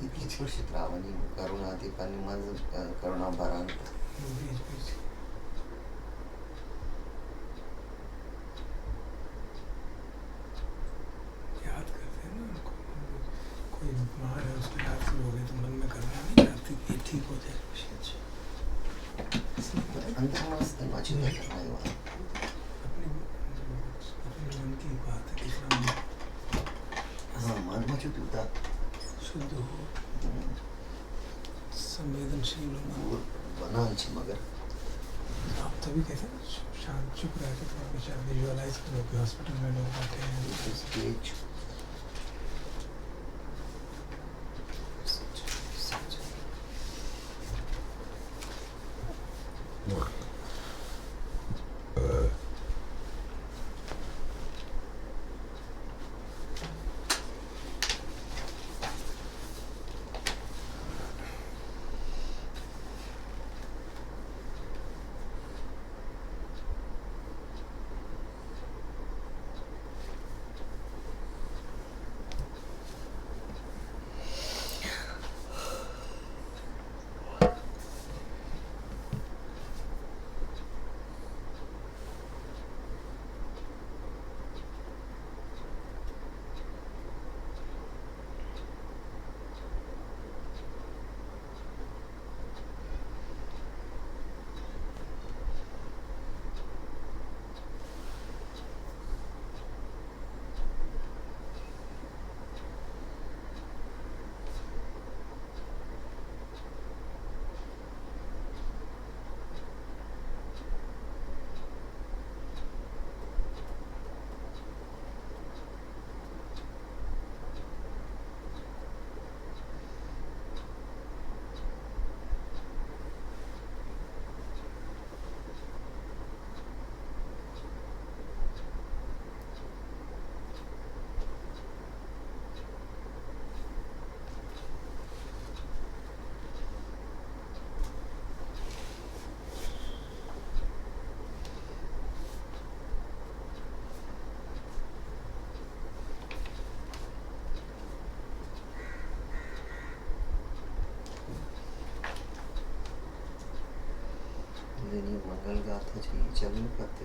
इतकी वर्षी रावणी करुणादीपाने माझं करुणा भरान याद करते हैं ना उनको, कोई बीमार है उसको याद करोगे तो मन में करना नहीं चाहते कि ठीक हो जाए। अंदर मस्त मची अपने मन की बात है, कितना हाँ मन मचू होता शुद्ध हो, संवेदनशील हो बना मगर आप तभी कहते हैं शांत चुप रह के थोड़ा विचार विजुअलाइज करो कि हॉस्पिटल में लोग बैठे हैं। मंगल गाथा चाहिए चल नहीं पाते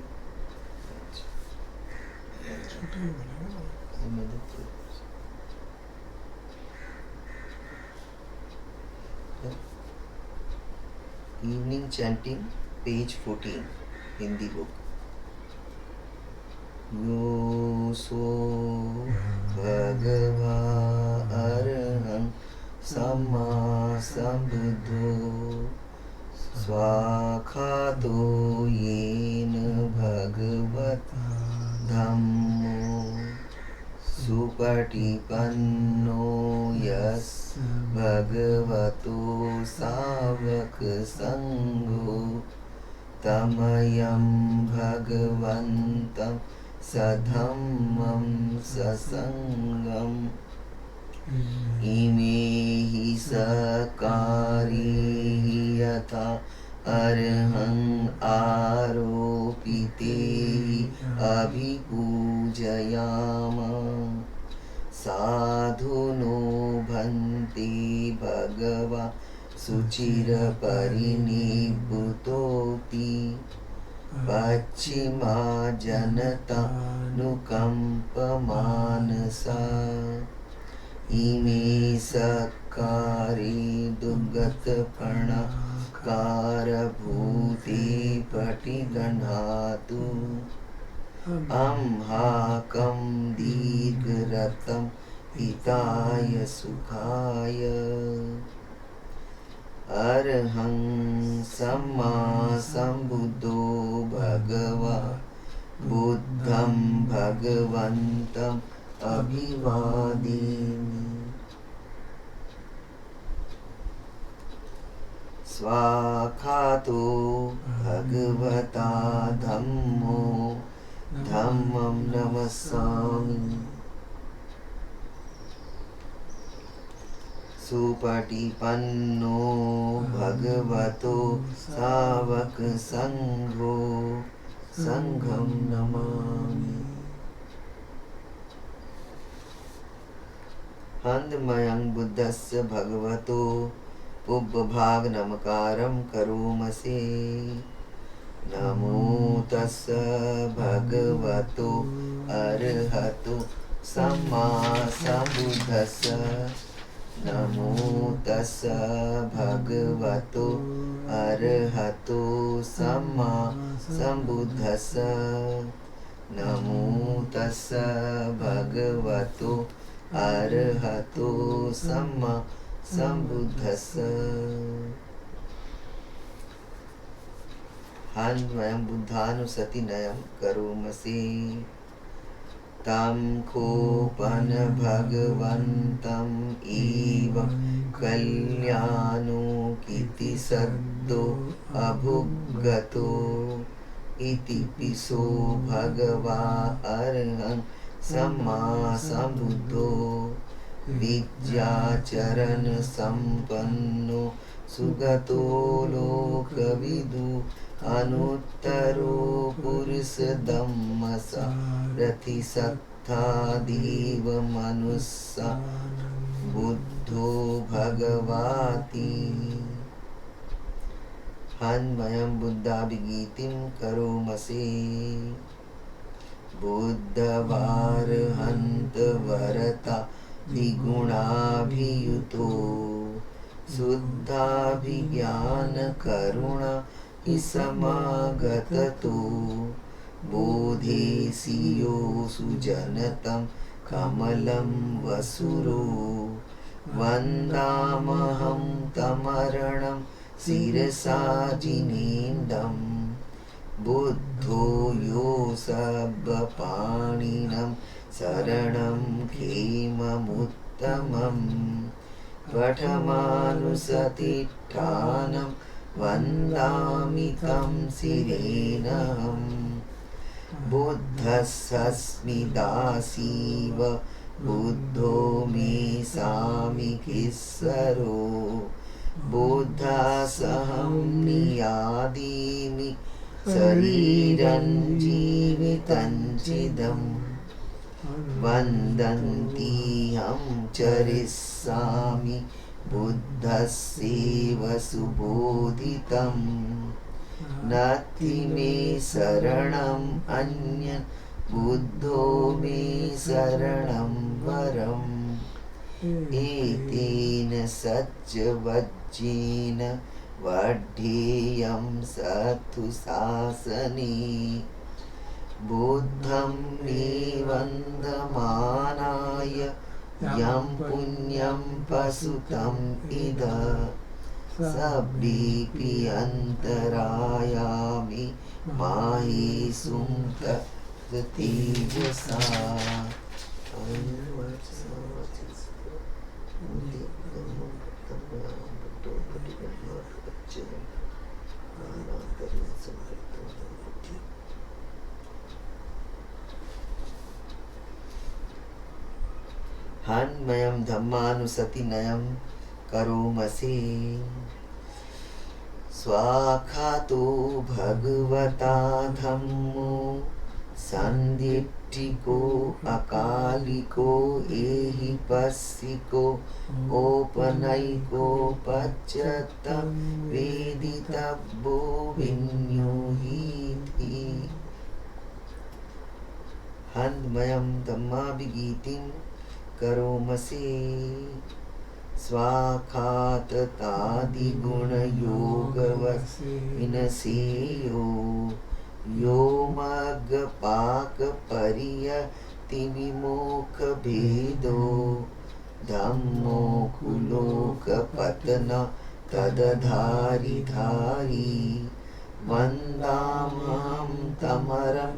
evening chanting page 14 Hindi book यो सो भगवा अरहं सम्मा संबुद्धो स्वाखातो येन भगवता धम्मो सुपटिपन्नो यस् भगवतो सावक संगो तमयं भगवन्तं सधम्मं ससंगम् इमे हि सकारे यथा अर्हं आरोपिते अभिपूजयाम साधुनो भन्ते भगवा शुचिरपरिनिभृतोऽपि पश्चिमा जनता नुकम्पमानसा इमे सकारे दुर्गतप्रणकारभूते पटिगणातु अम्हाकं दीर्घरतं हिताय सुखाय अरहं सम्मा संबुद्धो भगवा बुद्धं भगवन्तम् अभिवादेमि स्वाखातो भगवता धम्मो धम्मं नमस्सामि सुपटिपन्नो भगवतो सावक संघो संघं नमामि हन्दमयं बुद्धस्य भगवतो पुब्बभागनमकारं करोमसे नमो तस्य भगवतो अरहतो सम्मा सम्बुद्धस्य नमो तस्य भगवतो अरहतो सम्मा सम्बुद्धस्य नमो तस्य भगवतो अरहतो सम्मा सम्बुद्धस्य हन्वयं बुद्धानुसतिनयं करोमसे तं खोपन भगवन्तम् एवं कल्याणो किति सद्दो अभुगतो इति पिसो भगवा अरहं सम्मा सम्बुद्धो विद्याचरण संपन्नो सुगतो लोकविदु अनुत्तरो पुरुष धम्मसारथि सत्ता देव मनुष्य बुद्धो भगवाति हन्मयं बुद्धाभिगीतिं करोमसे बुद्धवारहन्त वरता द्विगुणाभियुतो शुद्धाभिज्ञान करुणा इसमागततो बोधेसियो सुजनतं कमलं वसुरो वन्दामहं तमरणं शिरसा जिनेन्दं बुद्धो यो सब्बपाणिनं शरणं खेममुत्तमं पठमानुसतिष्ठानं वन्दामि तं शिरेणहं बुद्धस्सस्मि दासीव बुद्धो मे सामिकीश्वरो बुद्धसहं नियादीमि शरीरं जीवितं चिदम् वन्दन्तीहं चरिष्यामि बुद्धस्यैव सुबोधितं नास्ति मे शरणम् अन्यत् बुद्धो मे शरणं वरम् एतेन सच्चवज्जेन वढ्येयं सत्तु शासने बुद्धं मे वन्दमानाय यं पुण्यं पशुतम् इद सब्बेऽपि अन्तरायामि माहेषुं तत्तेव सा हन्मयं धम्मानुसतिनयं करोमसे स्वाखातो भगवता धम्मो सन्दिट्ठिको अकालिको एहि पस्सिको ओपनैको पच्यत वेदितव्यो विन्योहीति हन्मयं धम्माभिगीतिं करोमसे स्वाखाततादिगुणयोगवस्विनसेयो यो मग्गपाकपरियतिविमोखभेदो धम्मो कुलोकपतन तदधारि धारी वन्दामहं तमरं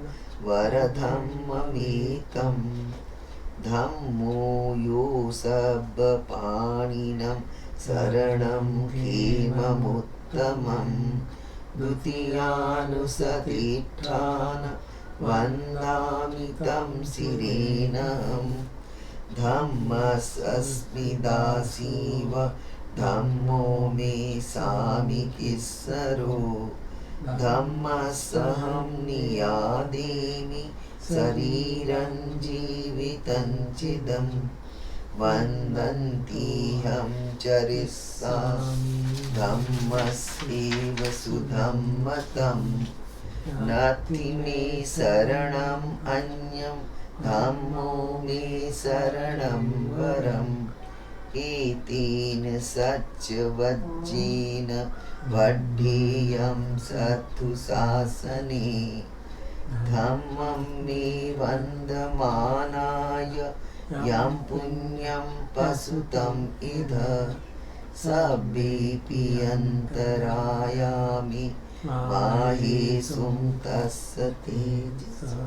वरधम्ममेतं धम्मो यो सब्बपाणिनं शरणं खेममुत्तमं द्वितीयानुसतिष्ठान वन्दामि तं शिरेणहं धम्मस्सस्मि दासीव धम्मो मे सामिकीश्वरो धम्मस्सहं नियादेमि शरीरं जीवितं चिदं वन्दन्तीहं चरिष्यामि धम्मस्यैव सुधम्मतम् नास्ति मे शरणम् अन्यं धम्मो मे शरणं वरम् एतेन सच्चवज्जेन वड्ढेयं सत्तु शासने धम्मं मे वन्दमानाय यं पुण्यं पशुतम् इध सभ्येऽपि अन्तरायामि माहेषुं तस्य तेजसा।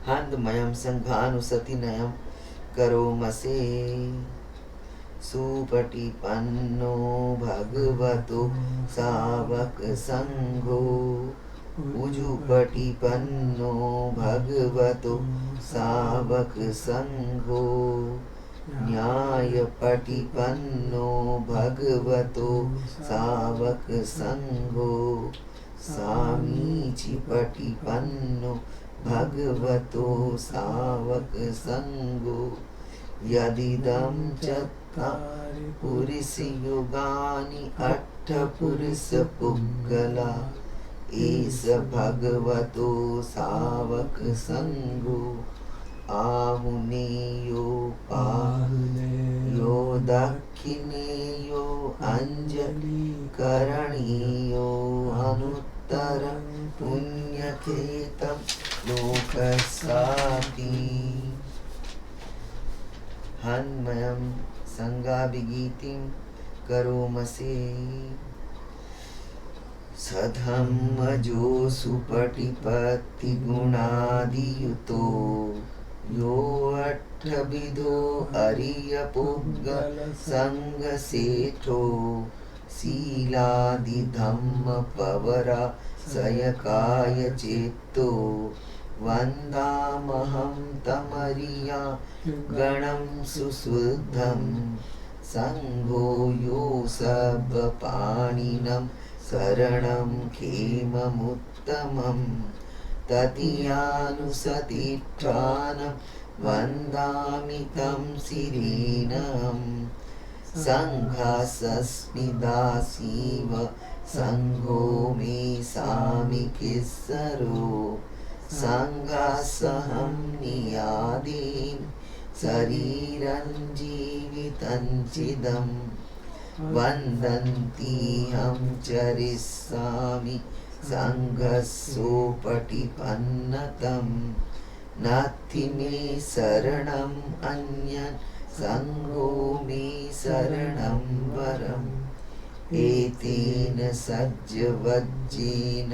हन्दमयं सङ्घानुसतिनयं करोमसे सुपटिपन्नो भगवतो सावक संघो उजुपटिपन्नो भगवतो सावक संघो न्यायपटिपन्नो भगवतो सावक संघो सामीचिपटिपन्नो भगवतो सावक संघो यदिदं चत्वारि पुरुषयुगानि अष्टपुरुषपुग्गला एष भगवतो सावक संघो आहुनेयो पाहुनेयो दक्षिणेयो अंजलि करणीयो अनुत्तर पुण्यखेतं लोकसापि हन्मयं संगाभिगीतिं करोमसे सधम्मजो सुपटिपत्तिगुणादियुतो यो अष्टविधो अरियपुग्गल संगसेठो शीलादिधम्मपवरा सयकाय चेत्तो वन्दामहं तमरिया गणं सुशुद्धं संघो यो सर्वपाणिनं शरणं खेममुत्तमं तदीयानुसतिष्ठानं वन्दामि तं शिरेणं संघासस्मि दासीव संघो मे सामिकेश्वरो संघासहं नियादीन् शरीरं जीवितं चिदं वन्दन्तीहं चरिष्यामि संघस्सोपटिपन्नतं नास्ति मे शरणम् अन्यत् संघो मे शरणं वरम् एतेन सज्जवज्जेन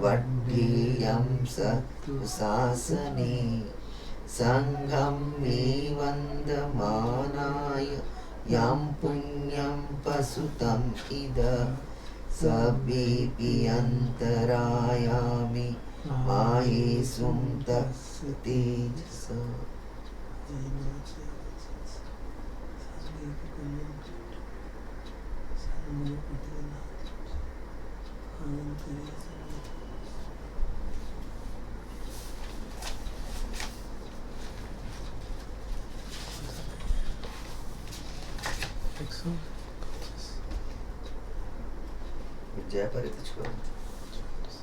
वड्ढेयं सत्तु शासने संघं मे वन्दमानाय यं पुण्यं पशुतम् इद सभ्येऽपि अन्तरायामि माहेषुं तस्य तेजसा। जय परित छोड़ो।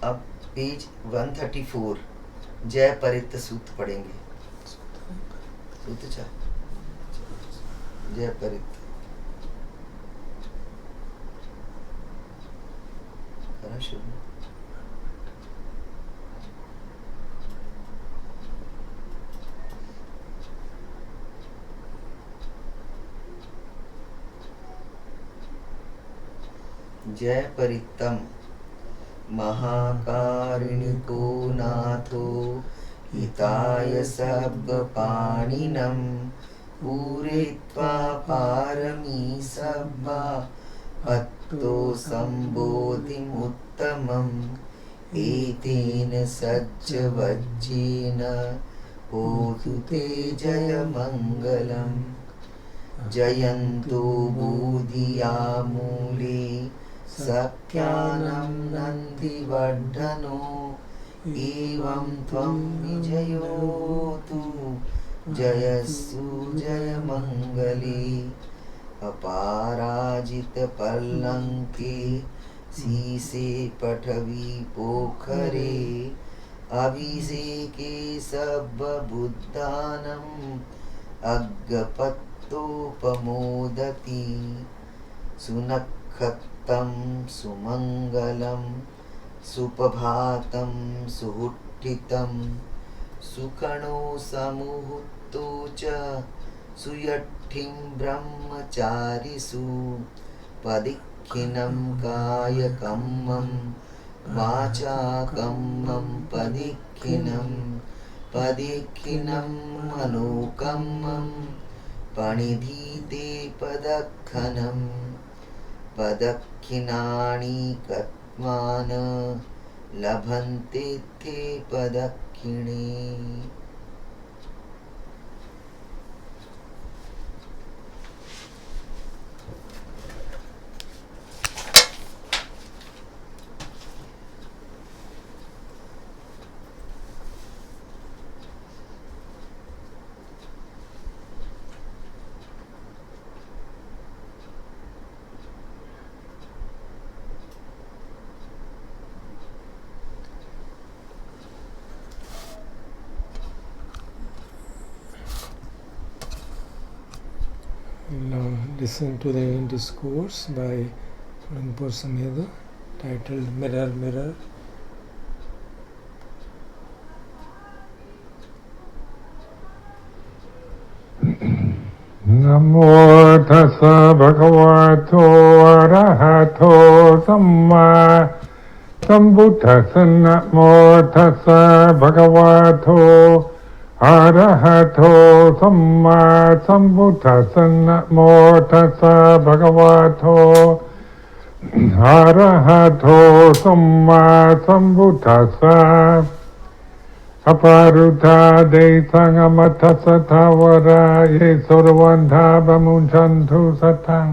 अब पेज 134 जय परित सूत्र पढ़ेंगे। सूत्र चा जय परित शुरू। जय परितम महाकारुणिको नाथो हिताय सर्वपाणिनं पूरयित्वा पारमी सब्बा भक्तो सम्बोधिमुत्तमम् एतेन सज्जवज्जेन होतु ते जयमङ्गलम् जयन्तु बुधिया मूले सख्यानं नन्दिवर्धनो एवं त्वं विजयोतु जयस्सु जयमङ्गले अपराजितपर्लङ्के शीसे पठवी पोखरे अभिषेके सर्वबुद्धानम् अग्गपत्तोपमोदति सुनक्षत्रं सुमङ्गलं सुप्रभातं सुहुट्ठितं सुखनो समुहूर्तो च सुयठिं ब्रह्मचारिषु पदिक्खिनं कायकम्मं वाचाकम्मं पदिक्खिनं मनोकम्मं पणिधीते पदक्खनं पदक्खिनानि कत्मान लभन्ते ते पदक्खिणे. Now listen to the discourse by Rinpoche Sameda titled Mirror, Mirror. Namo tassa bhagavato arahato samma sambuddhassa. Namo tassa bhagavato arahato samma sambuddhassa. Namo tassa bhagavato arahato samma sambuddhassa. Aparuta de sangamata satavara ye sorvandha bamunchantu satang.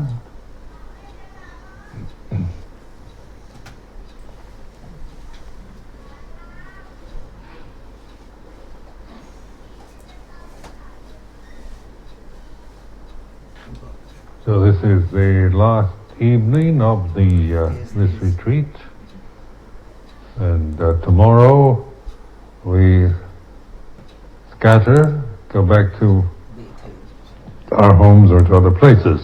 So this is the last evening of this retreat, and tomorrow we scatter, go back to our homes or to other places.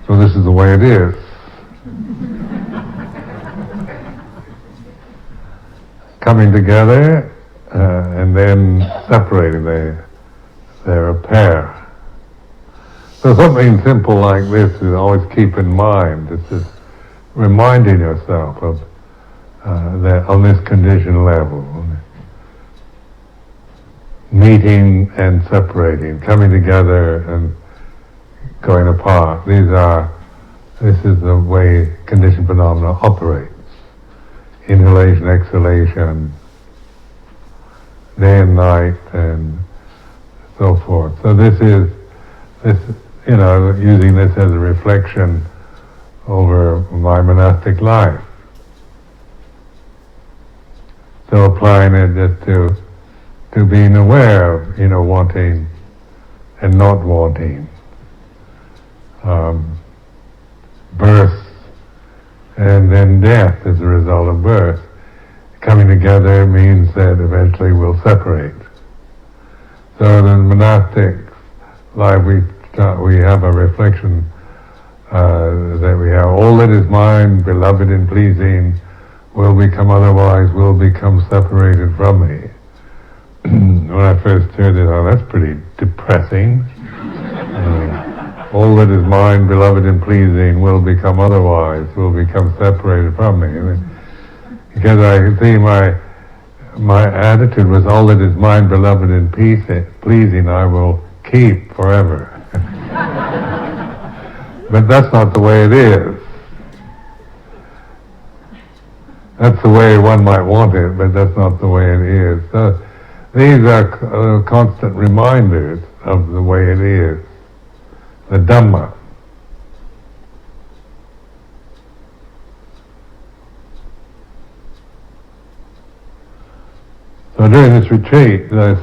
So this is the way it is. Coming together and then separating, they're a pair. So something simple like this is always keep in mind. It's just reminding yourself of that on this conditioned level, meeting and separating, coming together and going apart. This is the way conditioned phenomena operates. Inhalation, exhalation, day and night, and so forth. So this, using this as a reflection over my monastic life. So applying it just to being aware of, wanting and not wanting. Birth and then death as a result of birth. Coming together means that eventually we'll separate. So in the monastic life we have a reflection that we have all that is mine, beloved and pleasing, will become otherwise, will become separated from me. When I first heard it, that's pretty depressing. All that is mine, beloved and pleasing, will become otherwise, will become separated from me. Because I could see my attitude was all that is mine, beloved and pleasing, I will keep forever. But that's not the way it is. That's the way one might want it, but that's not the way it is. So these are constant reminders of the way it is, the Dhamma. So during this retreat, this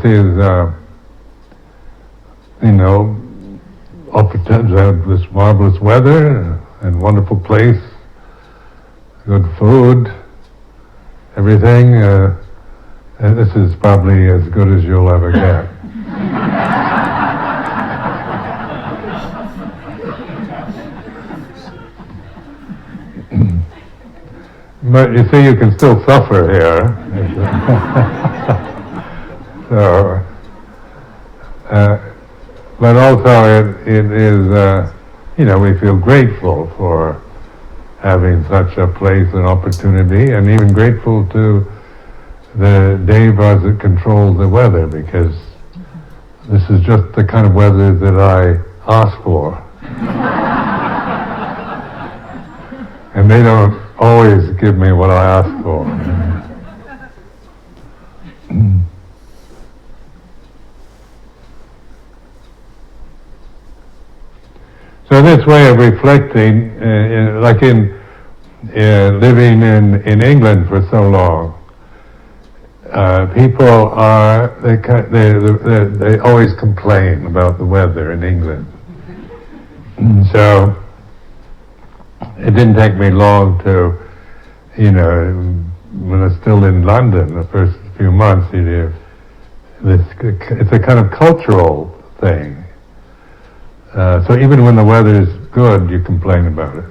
is, opportunities to have this marvelous weather and wonderful place, good food, everything. And this is probably as good as you'll ever get. But you see, you can still suffer here. So, but also it is, we feel grateful for having such a place and opportunity, and even grateful to the devas that control the weather, because this is just the kind of weather that I ask for. And they don't always give me what I ask for. So this way of reflecting, like in living in England for so long, people they always complain about the weather in England. So it didn't take me long to, when I was still in London, the first few months, it's a kind of cultural thing. So even when the weather is good, you complain about it.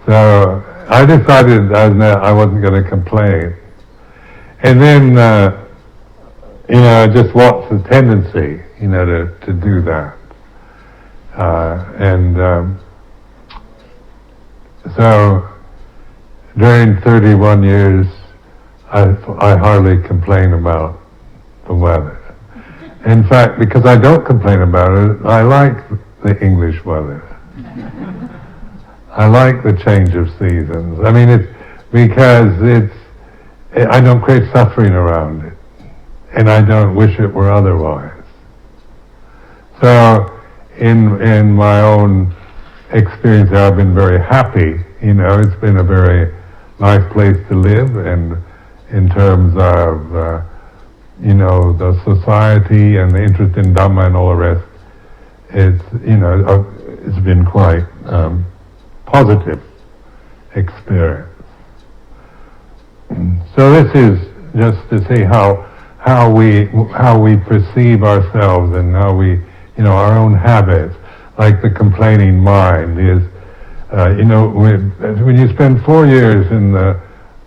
So I decided I wasn't going to complain. And then, I just watched the tendency, to do that. So during 31 years, I hardly complain about the weather. In fact, because I don't complain about it, I like the English weather. I like the change of seasons. I mean, it's because I don't create suffering around it, and I don't wish it were otherwise. So, in my own experience, I've been very happy. It's been a very nice place to live, and in terms of the society and the interest in Dhamma and all the rest, it's been quite positive experience. So this is just to see how we perceive ourselves, and how we, our own habits, like the complaining mind is, when you spend 4 years in the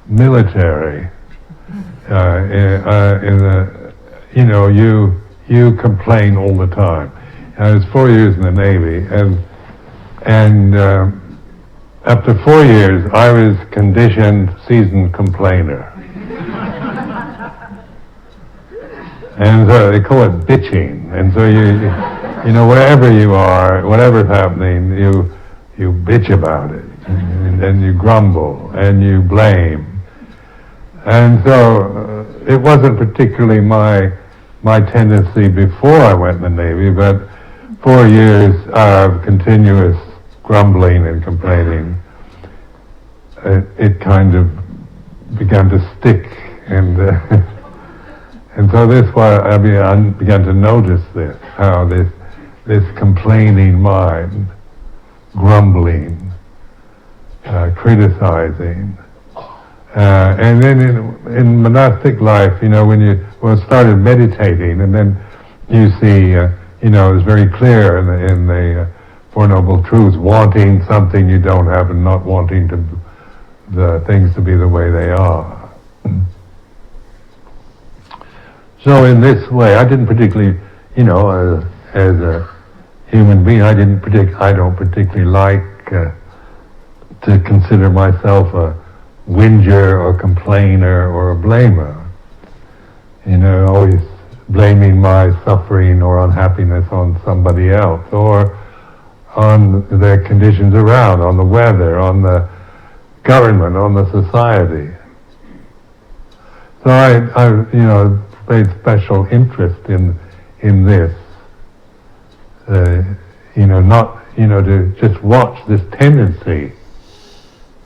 military, you complain all the time. I was 4 years in the Navy, and after 4 years, I was conditioned seasoned complainer. And so they call it bitching. And so wherever you are, whatever's happening, you bitch about it, and you grumble, and you blame. And so it wasn't particularly my tendency before I went in the Navy, but 4 years of continuous grumbling and complaining, it kind of began to stick, and so this why I began to notice this, how this complaining mind, grumbling, criticizing. And then in monastic life, when you started meditating, and then you see, it's very clear in the Four Noble Truths, wanting something you don't have and not wanting the things to be the way they are. So in this way, I didn't particularly, as a human being, I don't particularly like to consider myself a whinger or complainer or a blamer. Always blaming my suffering or unhappiness on somebody else, or on the conditions around, on the weather, on the government, on the society. So I paid special interest in this. Not to just watch this tendency.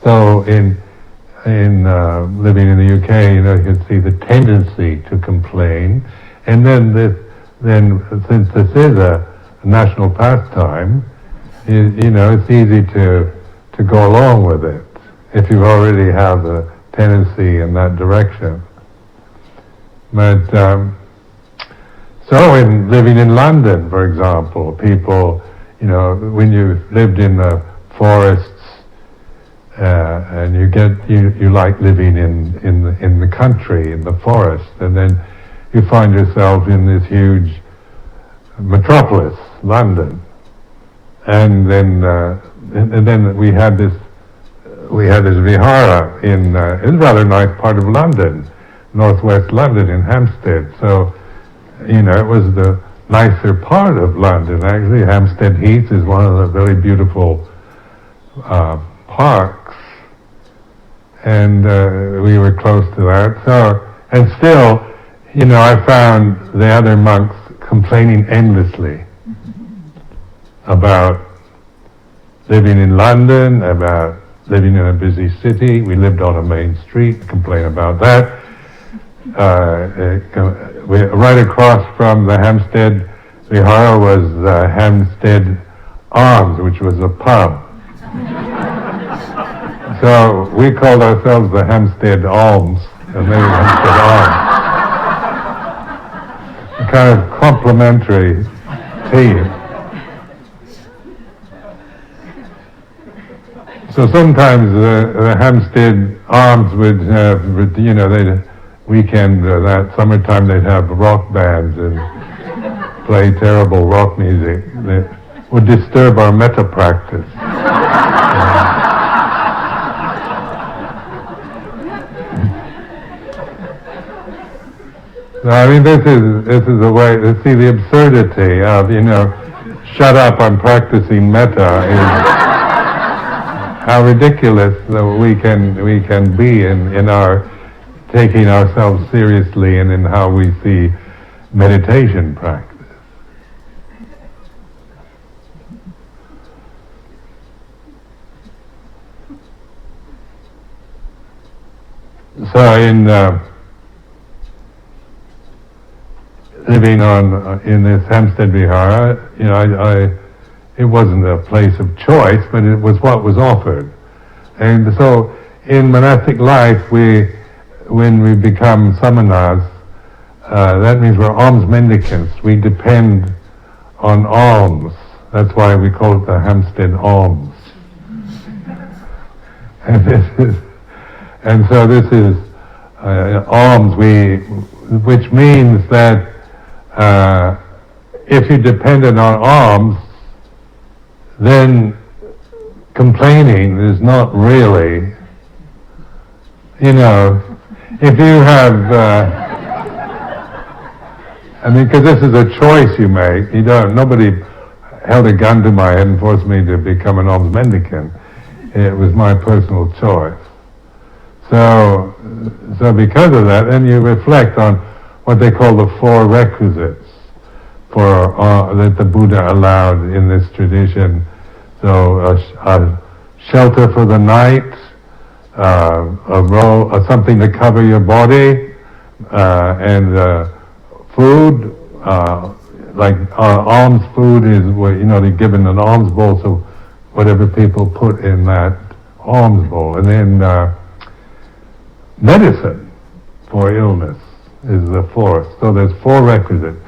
So in living in the UK, you can see the tendency to complain, and then since this is a national pastime, it's easy to go along with it if you already have a tendency in that direction. But so in living in London, for example, people, when you've lived in the forests and you like living in the country, in the forest, and then you find yourself in this huge metropolis, London, and then we had this vihara in a rather nice part of London, northwest London in Hampstead. So it was the nicer part of London. Actually, Hampstead Heath is one of the very beautiful parks, and we were close to that. So, and still, I found the other monks complaining endlessly about living in London, about living in a busy city. We lived on a main street, complain about that. Right across from the Hampstead Vihara was Hampstead Arms, which was a pub. So we called ourselves the Hampstead Alms, and they were Hampstead Arms. A kind of complementary team. So sometimes the Hampstead Arms would have, that summertime they'd have rock bands and play terrible rock music that would disturb our metta practice. So, I mean, this is a way to see the absurdity of, shut up, I'm practicing metta, is how ridiculous we can be in our taking ourselves seriously and in how we see meditation practice. So in living in this Hampstead Vihara, it wasn't a place of choice, but it was what was offered. And so in monastic life, when we become samanas, that means we're alms mendicants. We depend on alms. That's why we call it the Hampstead Alms. And so this is alms, which means that if you're dependent on alms, then complaining is not really, if you have, because this is a choice you make. Nobody held a gun to my head and forced me to become an alms mendicant. It was my personal choice. So because of that, then you reflect on what they call the four requisites that the Buddha allowed in this tradition. So a shelter for the night, something to cover your body, and food. Like alms food is they're given an alms bowl, so whatever people put in that alms bowl, and then medicine for illness is the fourth. So there's four requisites.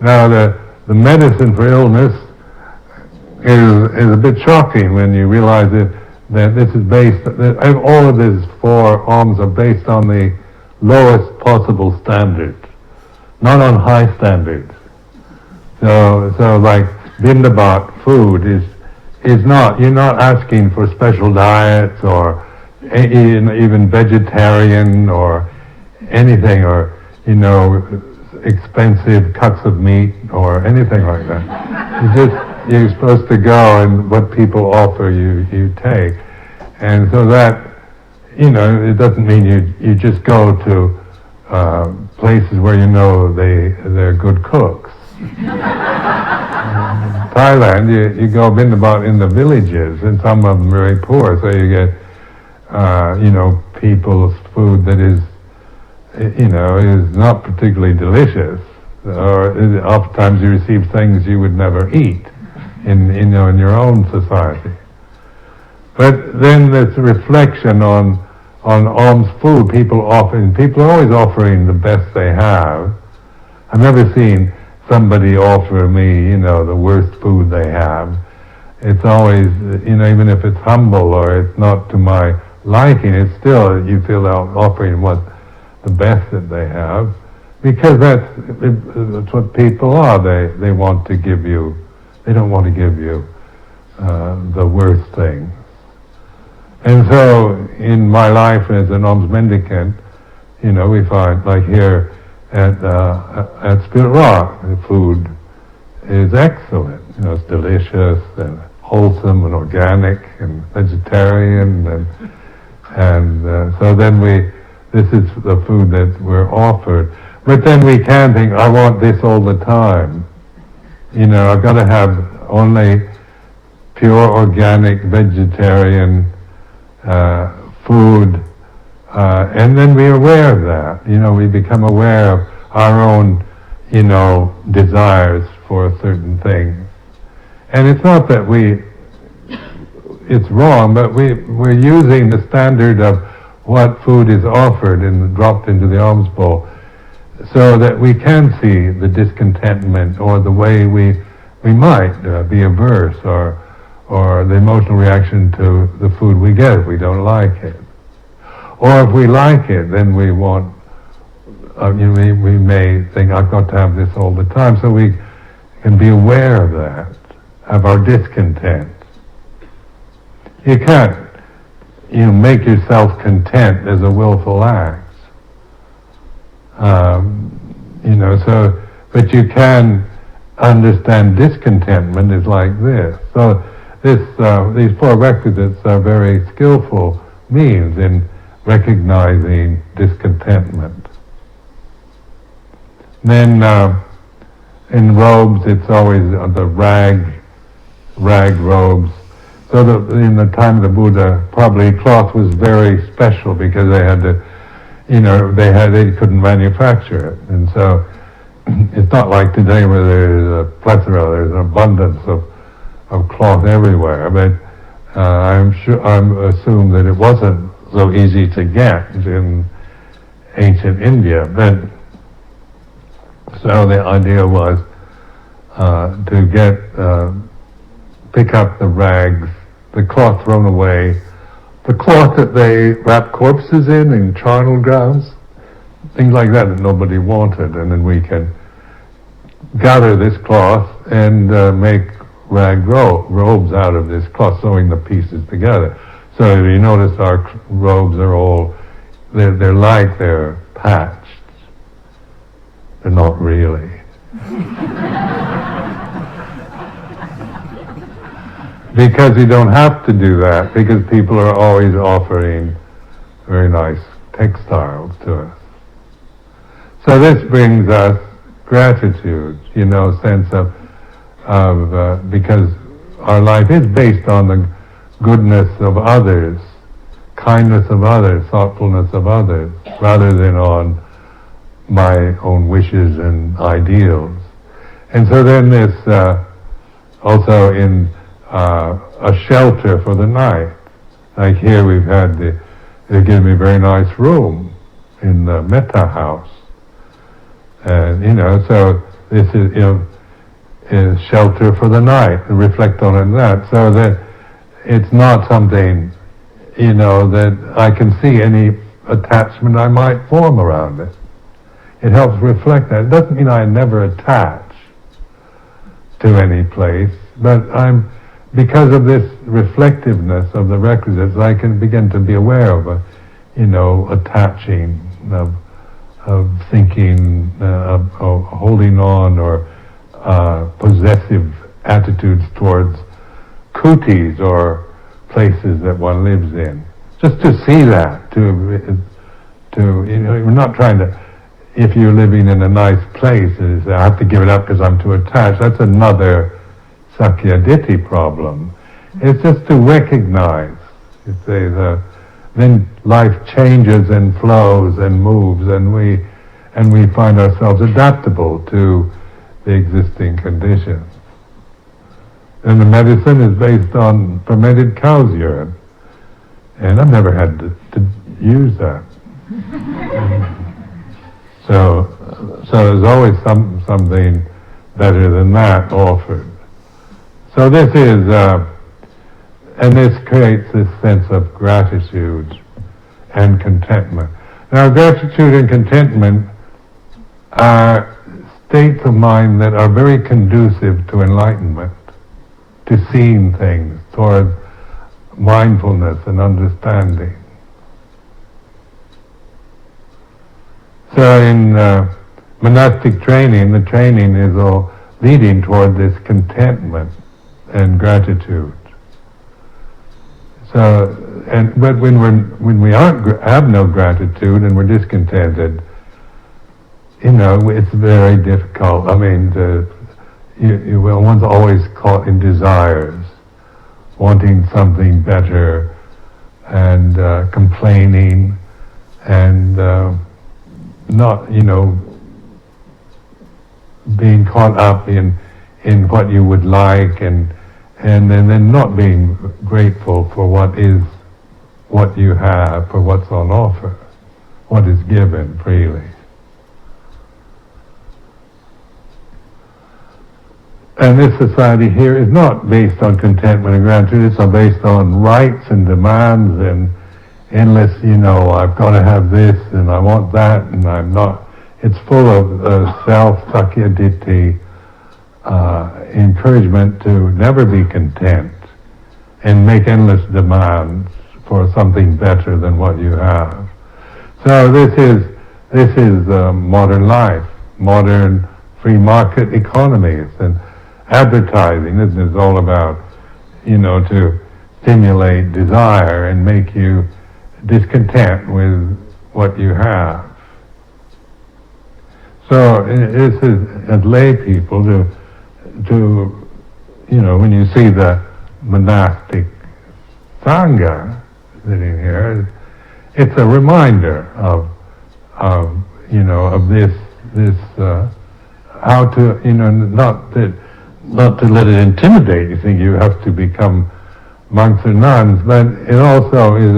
Now the medicine for illness is a bit shocking when you realize that this is based, that all of these four alms are based on the lowest possible standard, not on high standards. So like Vindabat food is not, you're not asking for special diets or even vegetarian or anything, or expensive cuts of meat or anything like that. You're supposed to go, and what people offer you take. And so that, it doesn't mean you just go to places where you know they're good cooks. Thailand, you go about in the villages, and some of them are very poor, so you get, people's food that is not particularly delicious, or oftentimes you receive things you would never eat in your own society. But then there's a reflection on alms food. People are always offering the best they have. I've never seen somebody offer me, the worst food they have. It's always, even if it's humble or it's not to my liking, it's still, you feel they're offering the best that they have, because that's what people are. They want to give you, they don't want to give you the worst thing. And so, in my life as an alms mendicant, we find, like here at Spirit Rock, the food is excellent. It's delicious and wholesome and organic and vegetarian, and so then this is the food that we're offered. But then we can think, I want this all the time. I've got to have only pure organic vegetarian food, and then we're aware of that. We become aware of our own, desires for certain things. And it's not that it's wrong, but we're using the standard of what food is offered and dropped into the alms bowl, so that we can see the discontentment or the way we might be averse or the emotional reaction to the food we get if we don't like it. Or if we like it, then we want, we may think, I've got to have this all the time, so we can be aware of that, of our discontent. You can't, make yourself content as a willful act. But you can understand discontentment is like this. So these four requisites are very skillful means in recognizing discontentment. Then in robes, it's always the rag robes. So in the time of the Buddha, probably cloth was very special because they had to, they couldn't manufacture it, and so it's not like today where there's a plethora, there's an abundance of cloth everywhere. But I assume that it wasn't so easy to get in ancient India. But so the idea was to pick up the rags, the cloth thrown away, the cloth that they wrap corpses in charnel grounds, things like that nobody wanted, and then we can gather this cloth and make rag robes out of this cloth, sewing the pieces together. So you notice our robes are all, they're like they're patched. They're not really. Because you don't have to do that, because people are always offering very nice textiles to us. So this brings us gratitude, sense of because our life is based on the goodness of others, kindness of others, thoughtfulness of others, rather than on my own wishes and ideals. And so then this also in a shelter for the night. Like here we've had they give me a very nice room in the Metta house. And so this is shelter for the night, and reflect on that, so that it's not something, that I can see any attachment I might form around it. It helps reflect that. It doesn't mean I never attach to any place, but because of this reflectiveness of the requisites, I can begin to be aware of attaching, of thinking, of holding on, or possessive attitudes towards kutis or places that one lives in. Just to see that, we're not trying to if you're living in a nice place, and you say, I have to give it up because I'm too attached, that's another Sakyaditi problem. It's just to recognize, you say, then life changes and flows and moves, and we find ourselves adaptable to the existing conditions. And the medicine is based on fermented cow's urine, and I've never had to use that. So there's always something better than that offered. So this is, and this creates this sense of gratitude and contentment. Now, gratitude and contentment are states of mind that are very conducive to enlightenment, to seeing things, towards mindfulness and understanding. So in monastic training, the training is all leading toward this contentment and gratitude. So, but when we have no gratitude and we're discontented, it's very difficult. I mean, one's always caught in desires, wanting something better, and complaining, and not, being caught up in what you would like, and then not being grateful for what you have, for what's on offer, what is given freely. And this society here is not based on contentment and gratitude, it's based on rights and demands and endless, I've got to have this and I want that, and I'm not. It's full of self-sakyaditi, encouragement to never be content and make endless demands for something better than what you have. So this is modern life, modern free market economies, and advertising, isn't it? It's all about, to stimulate desire and make you discontent with what you have. So this is, as lay people, to when you see the monastic sangha sitting here, it's a reminder of this how to not to let it intimidate. You think you have to become monks or nuns, but it also is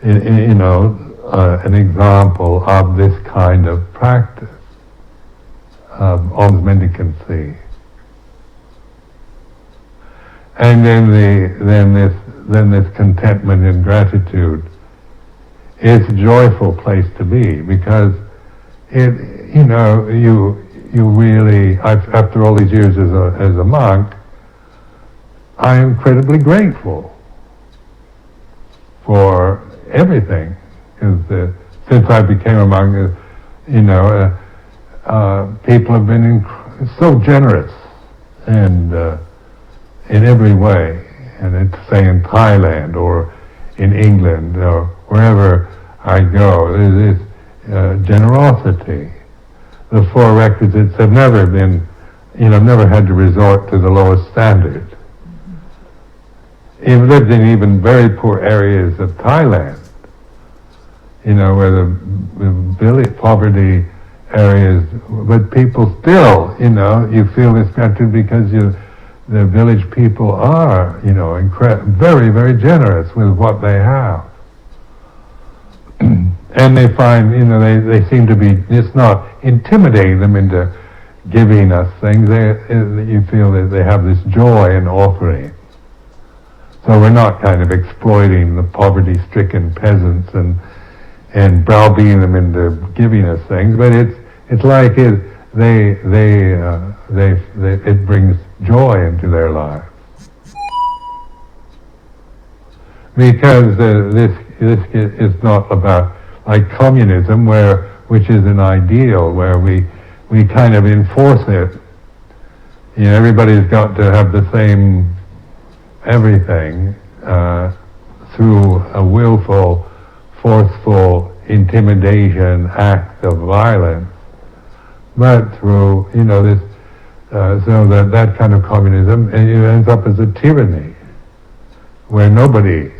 an example of this kind of practice of alms mendicancy. And then this contentment and gratitude is a joyful place to be, because you really, after all these years as a monk, I am incredibly grateful for everything. Because since I became a monk, people have been so generous and in every way. And it's, say, in Thailand or in England or wherever I go, there's this generosity. The four requisites have never been, never had to resort to the lowest standard. I've lived in even very poor areas of Thailand, where the village poverty areas, but people still, you feel this gratitude because the village people are, very, very generous with what they have. And they find, they seem to be, it's not intimidating them into giving us things. You feel that they have this joy in offering. So we're not kind of exploiting the poverty-stricken peasants and browbeating them into giving us things, but it's like it brings joy into their lives. Because this is not about, like communism, which is an ideal where we kind of enforce it. Everybody's got to have the same everything through a willful, forceful intimidation act of violence. but through, this, so that kind of communism, and it ends up as a tyranny, where nobody's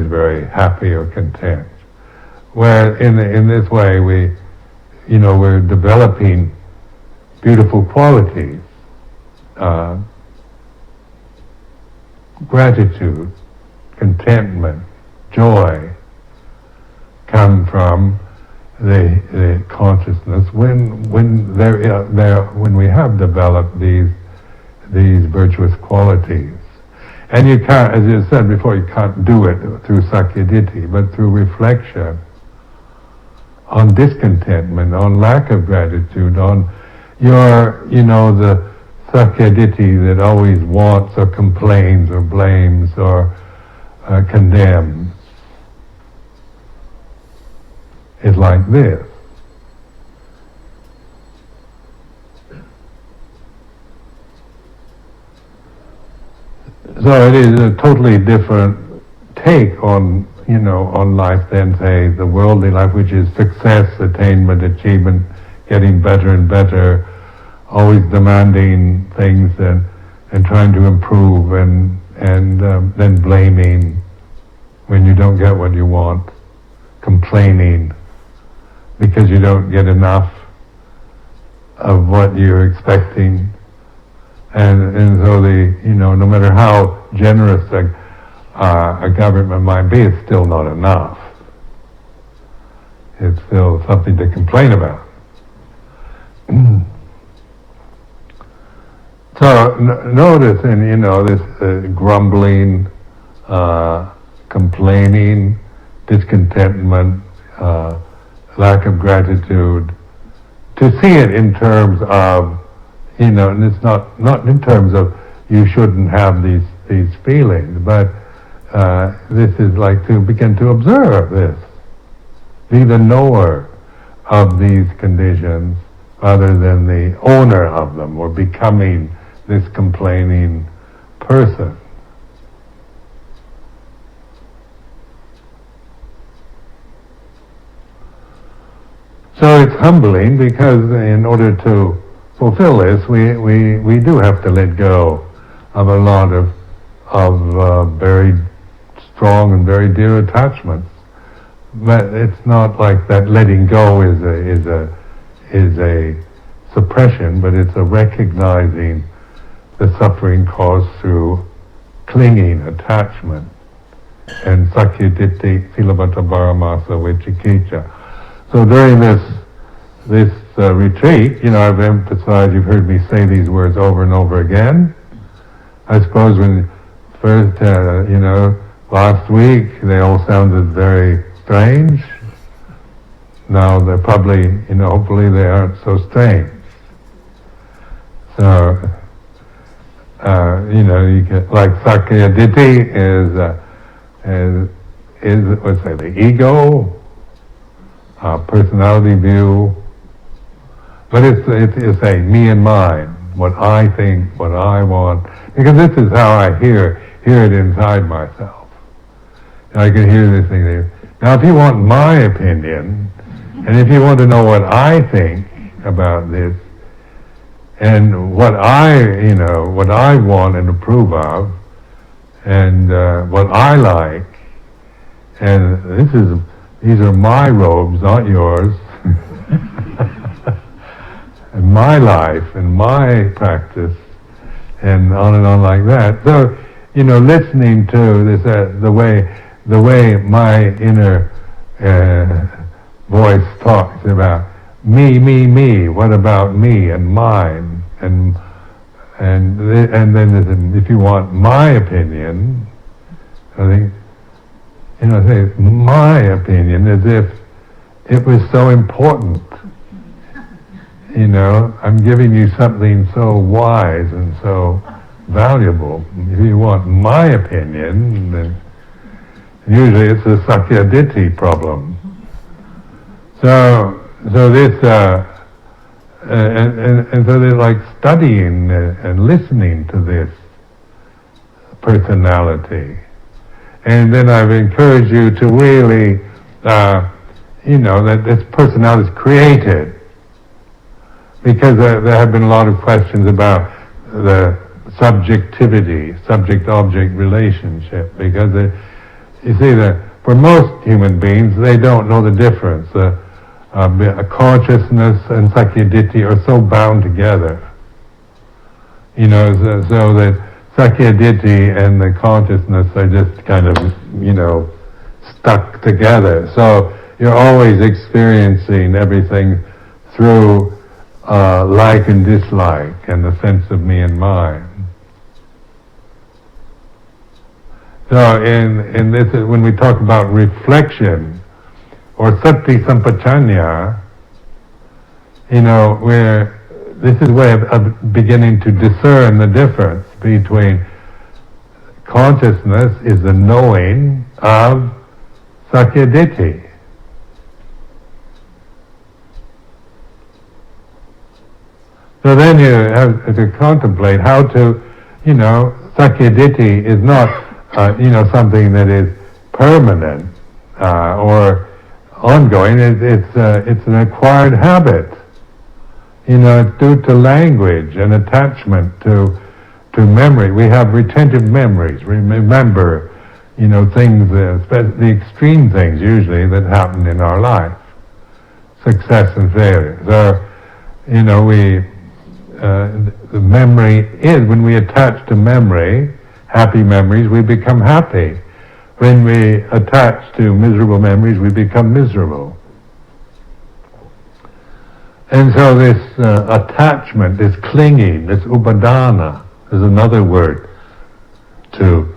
very happy or content. Where in this way we're developing beautiful qualities, gratitude, contentment, joy, come from the consciousness when we have developed these virtuous qualities. And you can't, as you said before, you can't do it through sakyaditi, but through reflection on discontentment, on lack of gratitude, on the sakyaditi that always wants or complains or blames or condemns, is like this. So it is a totally different take on life than, say, the worldly life, which is success, attainment, achievement, getting better and better, always demanding things and trying to improve, and then blaming when you don't get what you want, complaining because you don't get enough of what you're expecting, and so no matter how generous a government might be, it's still not enough. It's still something to complain about. So notice in this grumbling, complaining, discontentment, lack of gratitude, to see it in terms of, and it's not in terms of you shouldn't have these feelings, but this is like to begin to observe this, be the knower of these conditions rather than the owner of them, or becoming this complaining person. So it's humbling, because in order to fulfill this, we do have to let go of a lot of very strong and very dear attachments. But it's not like that letting go is a suppression, but it's a recognizing the suffering caused through clinging, attachment, and sakyaditi, silabhata paramasa, vicikicca. So during this retreat, I've emphasized, you've heard me say these words over and over again. I suppose when first, last week they all sounded very strange. Now they're probably, hopefully they aren't so strange. So, you get, like sakyaditi is what's that, the ego, personality view, but it's a me and mine, what I think, what I want, because this is how I hear it inside myself. And I can hear this thing there. Now if you want my opinion, and if you want to know what I think about this, and what I want and approve of, and what I like, and these are my robes, not yours, and my life and my practice, and on like that. So, listening to this, the way my inner voice talks about me, what about me and mine, and then if you want my opinion, I think, say my opinion as if it was so important. I'm giving you something so wise and so valuable. If you want my opinion, then usually it's a sakyaditi problem. So this, and so they're like studying and listening to this personality. And then I've encouraged you to really, that this personality is created. because there have been a lot of questions about the subjectivity, subject-object relationship, because you see that for most human beings, they don't know the difference. Consciousness and Sakyaditi are so bound together. So that Sakyaditi and the consciousness are just kind of, stuck together. So you're always experiencing everything through like and dislike and the sense of me and mine. So in this, when we talk about reflection or sati sampachanya, this is a way of beginning to discern the difference between consciousness is the knowing of Sakyaditi. So then you have to contemplate how to, Sakyaditi is not, something that is permanent or ongoing. It's an acquired habit. It's due to language and attachment to memory. We have retentive memories. We remember, things, the extreme things usually that happen in our life, success and failure. So, the memory is, when we attach to memory, happy memories, we become happy. When we attach to miserable memories, we become miserable. And so this attachment, this clinging, this upadana, is another word to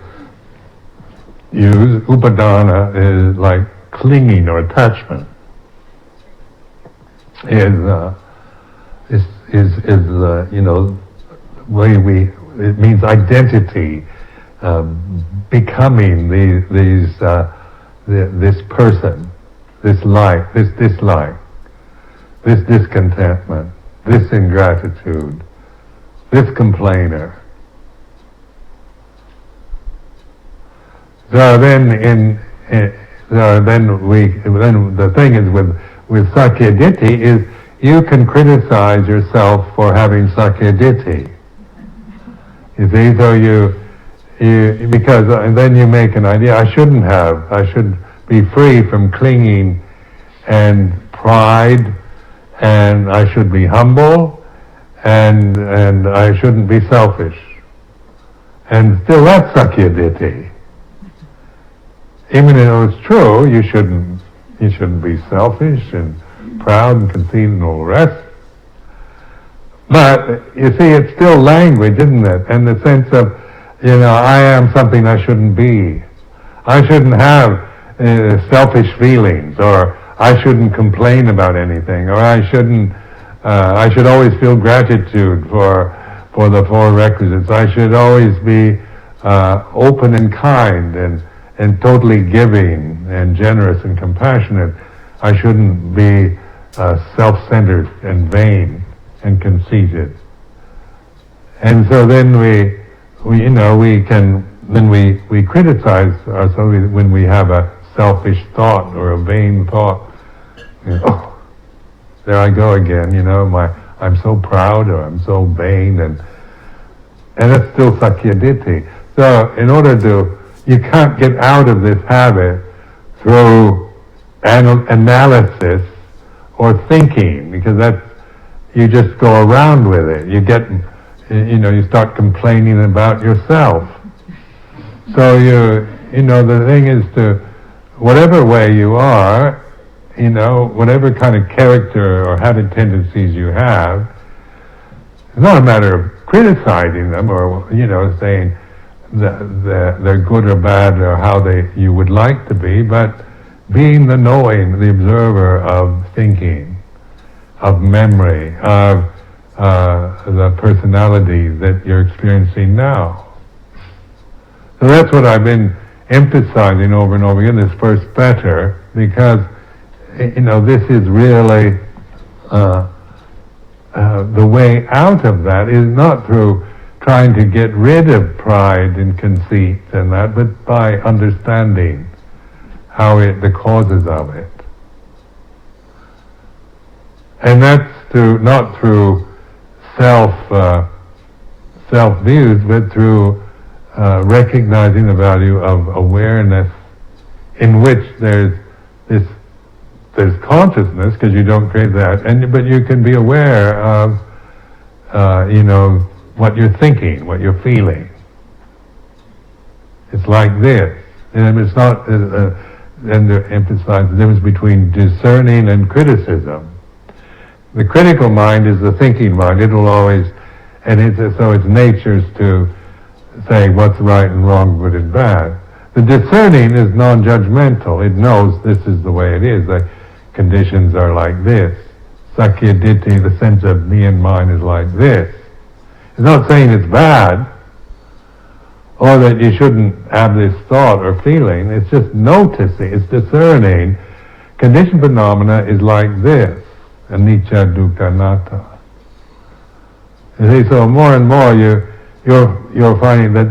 use. Upadana is like clinging or attachment. It means identity, becoming this person, this dislike, this discontentment, this ingratitude, this complainer. So then the thing is with Sakyaditi is you can criticize yourself for having Sakyaditi. You see, so because then you make an idea, I should be free from clinging and pride, and I should be humble, and I shouldn't be selfish. And still that's Sakyaditi. Even though it's true, you shouldn't be selfish and proud and conceited and all the rest. But, you see, it's still language, isn't it? And the sense of, I am something I shouldn't be. I shouldn't have selfish feelings, or I shouldn't complain about anything, or I should always feel gratitude for the four requisites. I should always be open and kind and totally giving and generous and compassionate. I shouldn't be self-centered and vain and conceited. And so then we criticize ourselves when we have a selfish thought or a vain thought. Oh, there I go again, I'm so proud, or I'm so vain, and that's still Sakyaditi. So you can't get out of this habit through analysis or thinking, because you just go around with it. You start complaining about yourself. So the thing is to, whatever way you are, whatever kind of character or habit tendencies you have, it's not a matter of criticizing them or, saying that they're good or bad or how you would like to be, but being the knowing, the observer of thinking, of memory, of the personality that you're experiencing now. So that's what I've been emphasizing over and over again, this first better, because this is really the way out of that is not through trying to get rid of pride and conceit and that, but by understanding the causes of it. And that's not through self views, but through recognizing the value of awareness, in which there's consciousness, because you don't create that, but you can be aware of what you're thinking, what you're feeling. It's like this, and it's not. And to emphasize the difference between discerning and criticism. The critical mind is the thinking mind. It will always, so its nature's to say what's right and wrong, good and bad. The discerning is non-judgmental. It knows this is the way it is. The conditions are like this. Sakya Ditti, the sense of me and mine, is like this. It's not saying it's bad, or that you shouldn't have this thought or feeling. It's just noticing, it's discerning. Conditioned phenomena is like this, anicca, dukkha, anatta. You see, so more and more you're finding that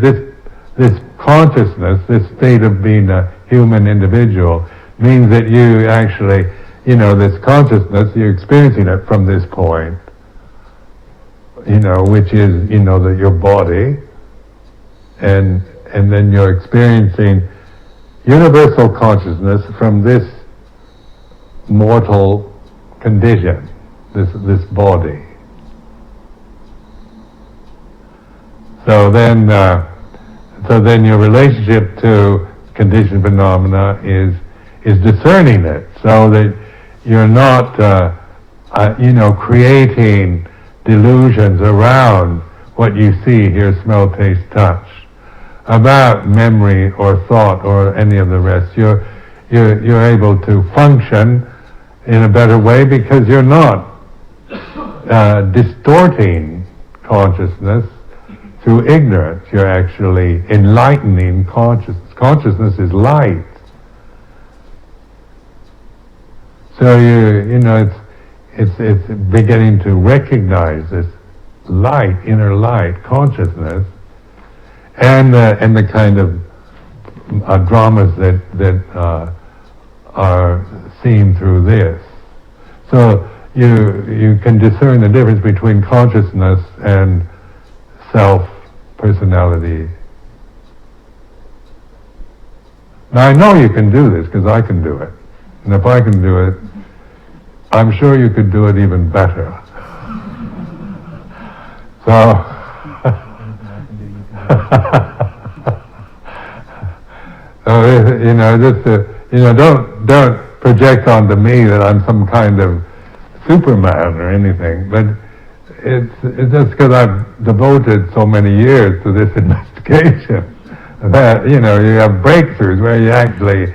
this consciousness, this state of being a human individual, means that you actually, this consciousness, you're experiencing it from this point, which is, that your body, and then you're experiencing universal consciousness from this mortal condition, this body. So then your relationship to conditioned phenomena is discerning it, so that you're not, creating delusions around what you see, hear, smell, taste, touch, about memory or thought or any of the rest. You're able to function in a better way because you're not distorting consciousness through ignorance. You're actually enlightening consciousness. Consciousness is light. So it's beginning to recognize this light, inner light, consciousness, and the kind of dramas that are seen through this. So you can discern the difference between consciousness and self-personality. Now I know you can do this because I can do it. And if I can do it, I'm sure you could do it even better. So, don't project onto me that I'm some kind of Superman or anything, but it's just because I've devoted so many years to this investigation that, you have breakthroughs where you actually,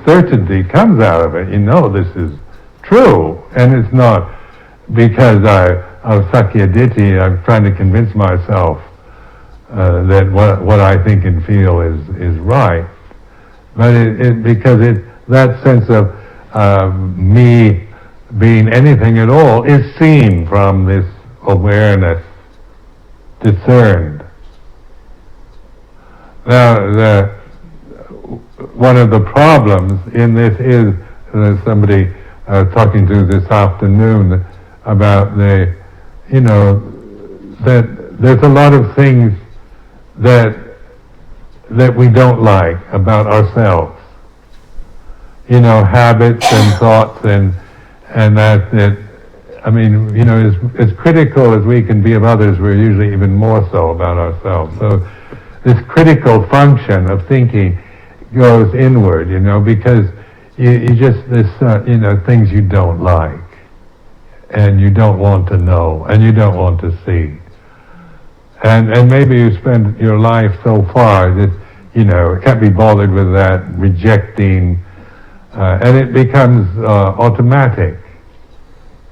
certainty comes out of it. This is true, and it's not because of Sakya Ditti, I'm trying to convince myself that what I think and feel is right, but because that sense of me being anything at all is seen from this awareness, discerned. Now, one of the problems in this is somebody talking to this afternoon about that there's a lot of things that we don't like about ourselves. Habits and thoughts and that as critical as we can be of others, we're usually even more so about ourselves. So this critical function of thinking goes inward, because you just, things you don't like, and you don't want to know, and you don't want to see. And maybe you spend your life so far that, can't be bothered with that, rejecting, and it becomes automatic.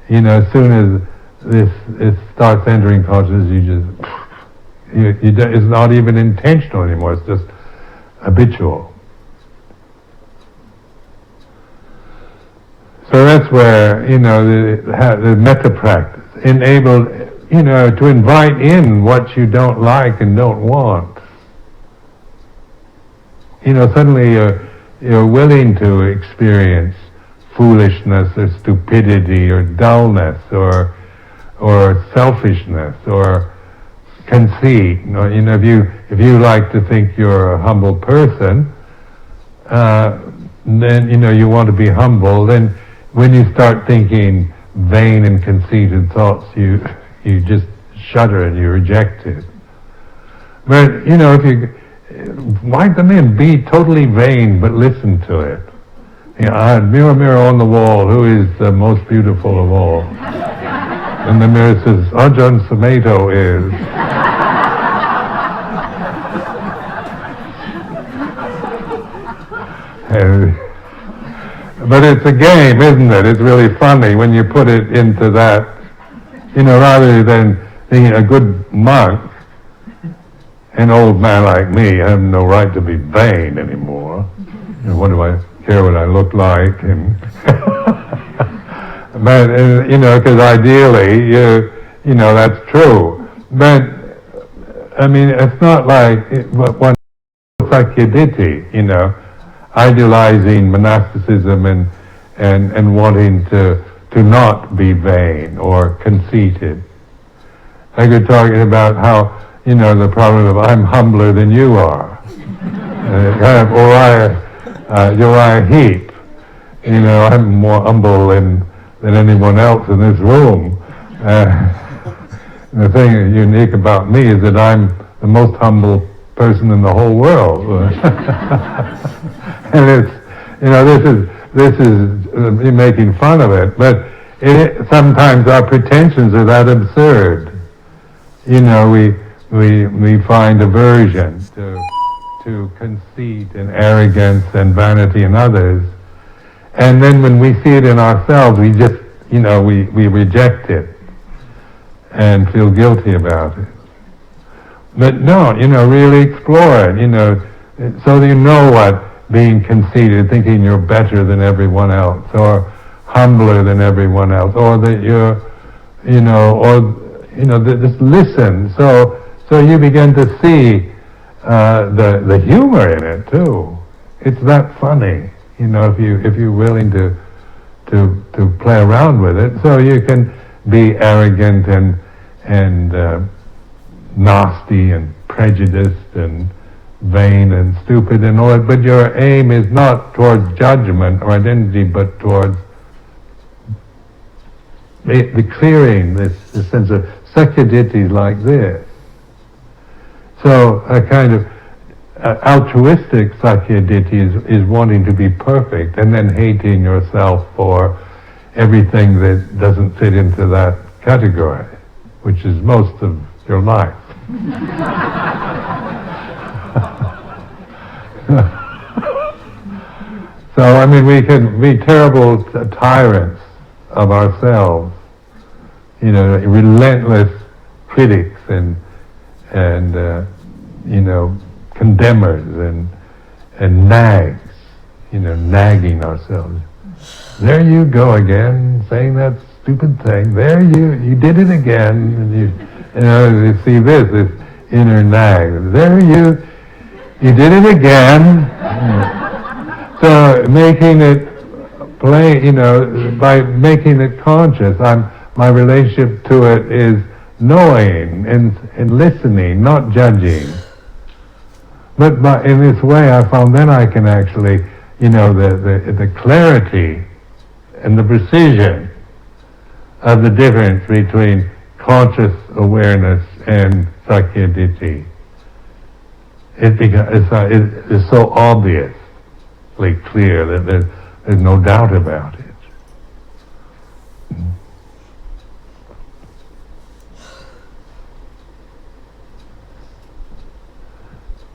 As soon as it starts entering consciousness, it's not even intentional anymore, it's just habitual. So that's where, the metta practice enabled, to invite in what you don't like and don't want. Suddenly you're willing to experience foolishness or stupidity or dullness or selfishness or conceit. If you like to think you're a humble person, then you want to be humble. Then when you start thinking vain and conceited thoughts, you just shudder and you reject it. But why come in? Be totally vain, but listen to it. Mirror, mirror on the wall, who is the most beautiful of all? And the mirror says, Ajahn Sumedho is. But it's a game, isn't it? It's really funny when you put it into that, rather than being a good monk, an old man like me, I have no right to be vain anymore. What do I care what I look like? And but because ideally, that's true. But I mean, it's not like one sakyaditi, idealizing monasticism and wanting to not be vain or conceited. Like we're talking about how the problem of I'm humbler than you are, Uriah Heep. I'm more humble than anyone else in this room. The thing unique about me is that I'm the most humble person in the whole world. And this is me making fun of it, but sometimes our pretensions are that absurd. We find aversion to conceit and arrogance and vanity in others, and then when we see it in ourselves, we just we reject it and feel guilty about it. But no, really explore it, so that you know what being conceited, thinking you're better than everyone else, or humbler than everyone else, or that you're, just listen. So you begin to see the humor in it too. It's that funny, if you're willing to play around with it. So you can be arrogant and nasty and prejudiced and vain and stupid and all that, but your aim is not towards judgment or identity, but towards the clearing, this sense of sakyaditi like this. So a kind of altruistic sakyaditi is wanting to be perfect and then hating yourself for everything that doesn't fit into that category, which is most of your life. So, I mean, we can be terrible tyrants of ourselves, relentless critics and condemners and nags, nagging ourselves. There you go again, saying that stupid thing. There you did it again, and you see this inner nag. There you did it again. So making it play, by making it conscious, my relationship to it is knowing and listening, not judging. But in this way, I found then I can actually, the clarity and the precision of the difference between conscious awareness and sakyaditi. It's so obviously clear that there's no doubt about it.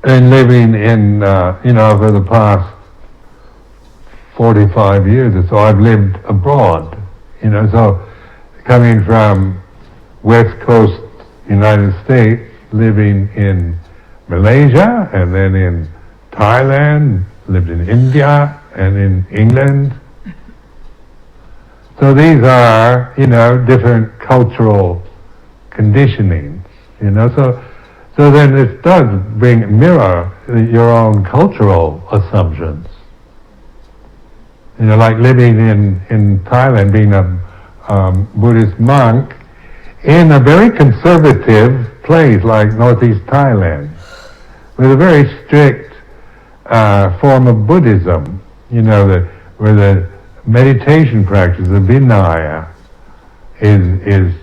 And living in, for the past 45 years or so, I've lived abroad, so coming from West Coast United States, living in Malaysia, and then in Thailand, lived in India, and in England. So these are, different cultural conditionings, So then it does mirror your own cultural assumptions. like living in Thailand, being a Buddhist monk in a very conservative place like northeast Thailand, with a very strict form of Buddhism, where the meditation practice, the Vinaya, is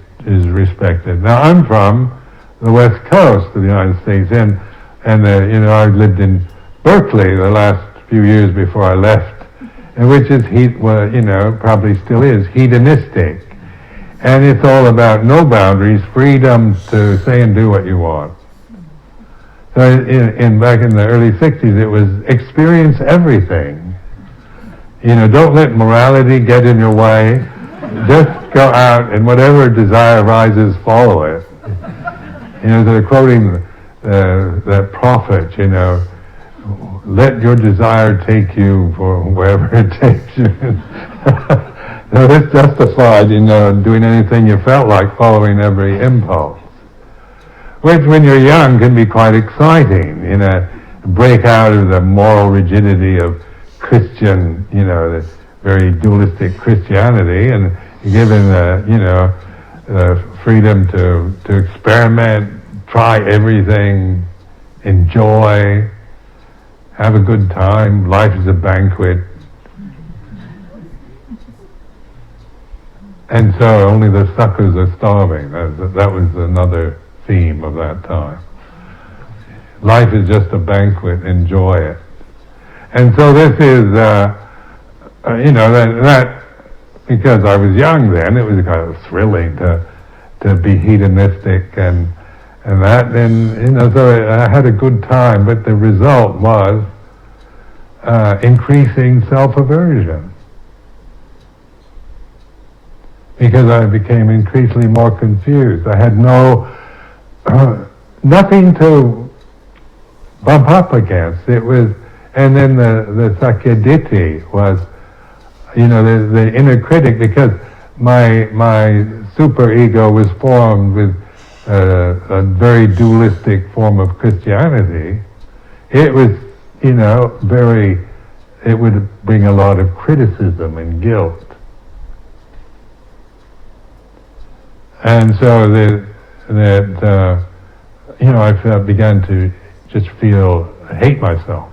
respected. Now I'm from the west coast of the United States, and I lived in Berkeley the last few years before I left, and which is probably still is hedonistic, and it's all about no boundaries, freedom to say and do what you want. So back in the early '60s, it was experience everything. Don't let morality get in your way. Just go out and whatever desire arises, follow it. They're quoting that prophet, let your desire take you for wherever it takes you. So it's justified, doing anything you felt like, following every impulse. Which when you're young can be quite exciting, break out of the moral rigidity of Christian, the very dualistic Christianity, and given the freedom to experiment, try everything, enjoy, have a good time. Life is a banquet. And so only the suckers are starving. That was another theme of that time. Life is just a banquet, enjoy it. And so this is, that because I was young then, it was kind of thrilling to be hedonistic and that, and so I had a good time, but the result was increasing self-aversion, because I became increasingly more confused. I had nothing to bump up against. It was, and then the Sakyaditi was, the inner critic, because my super ego was formed with a very dualistic form of Christianity. It was, it would bring a lot of criticism and guilt. And so I began to just hate myself.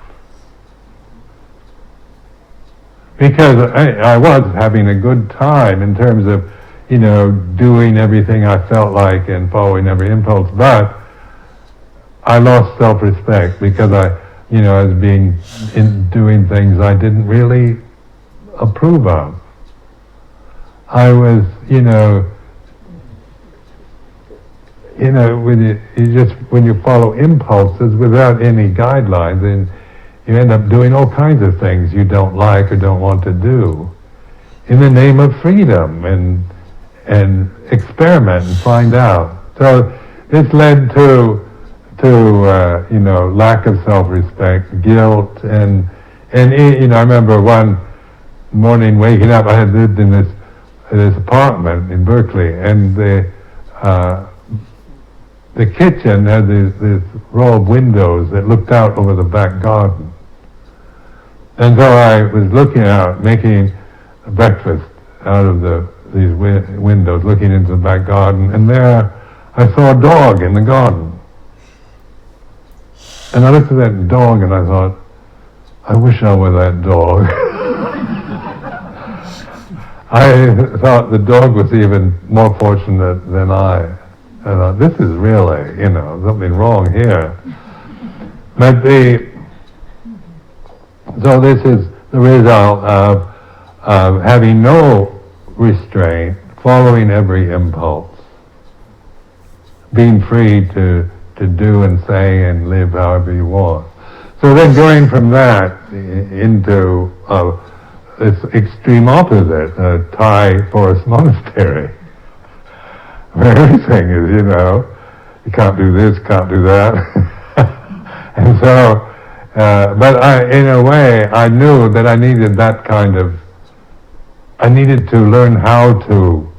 Because I was having a good time in terms of, doing everything I felt like and following every impulse, but I lost self-respect because I was doing things I didn't really approve of. I was, when you follow impulses without any guidelines, and you end up doing all kinds of things you don't like or don't want to do in the name of freedom and experiment and find out. So this led to lack of self-respect, guilt, and I remember one morning waking up. I had lived in this apartment in Berkeley, and the kitchen had this row of windows that looked out over the back garden. And so I was looking out, making breakfast out of these windows, looking into the back garden, and there I saw a dog in the garden. And I looked at that dog and I thought, I wish I were that dog. I thought the dog was even more fortunate than I. I thought, this is really, something wrong here. But so this is the result of having no restraint, following every impulse, being free to do and say and live however you want. So then going from that into this extreme opposite, a Thai forest monastery, where everything is, you can't do this, can't do that. And so, but in a way, I knew that I needed I needed to learn how to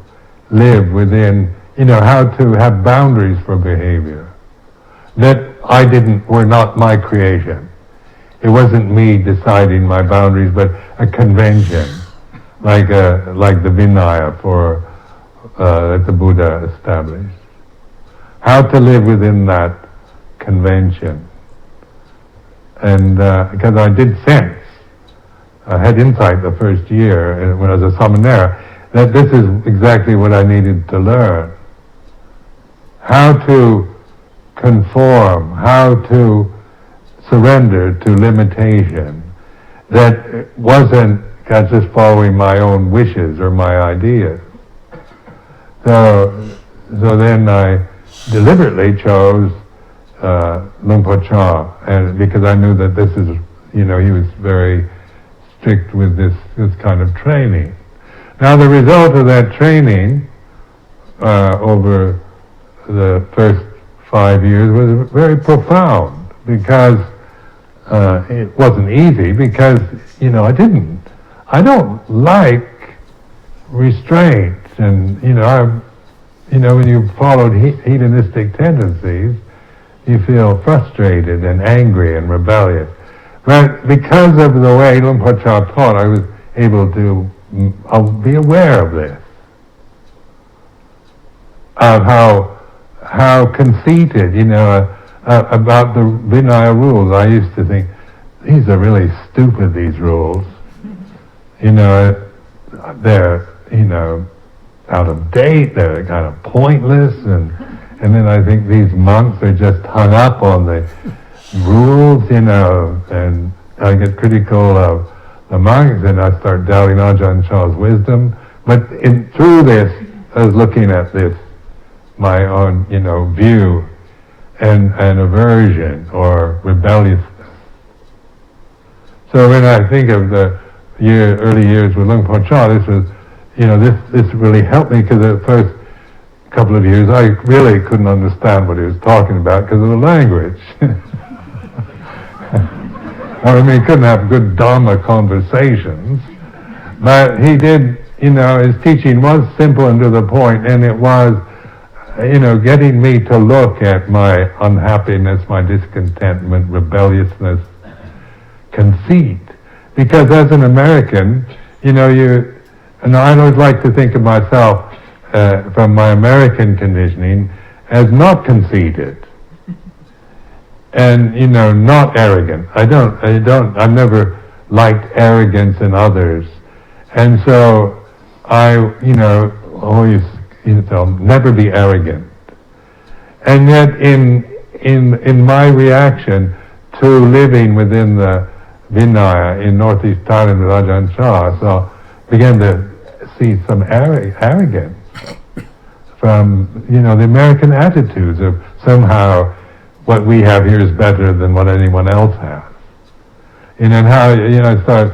live within, how to have boundaries for behavior that were not my creation. It wasn't me deciding my boundaries, but a convention. like the Vinaya that the Buddha established. How to live within that convention. And because I did sense, I had insight the first year when I was a samanera, that this is exactly what I needed to learn. How to conform, how to surrender to limitation that wasn't just following my own wishes or my ideas. So then I deliberately chose Luang Por Chah, and because I knew that this is, he was very strict with this kind of training. Now the result of that training over the first 5 years was very profound, because it wasn't easy, because I don't like restraint, and when you've followed hedonistic tendencies, you feel frustrated and angry and rebellious. But because of the way Luang Por Chah taught, I was able to be aware of this, of how conceited, about the Vinaya rules. I used to think, these are really stupid, these rules. They're, out of date, they're kind of pointless, and then I think these monks are just hung up on the rules, and I get critical of the monks, and I start doubting Ajahn Chah's wisdom. But through this, I was looking at this, my own, view and aversion or rebelliousness. So when I think of the early years with Luang Por Chah, this was, this really helped me, because the first couple of years I really couldn't understand what he was talking about because of the language. Couldn't have good Dharma conversations, but he did, his teaching was simple and to the point, and it was, getting me to look at my unhappiness, my discontentment, rebelliousness, conceit. Because as an American, and I always like to think of myself from my American conditioning as not conceited and not arrogant. I've never liked arrogance in others, and so I always never be arrogant. And yet in my reaction to living within the Vinaya in northeast Thailand with Ajahn Chah, so began to see some arrogance from the American attitudes of somehow what we have here is better than what anyone else has. And how I start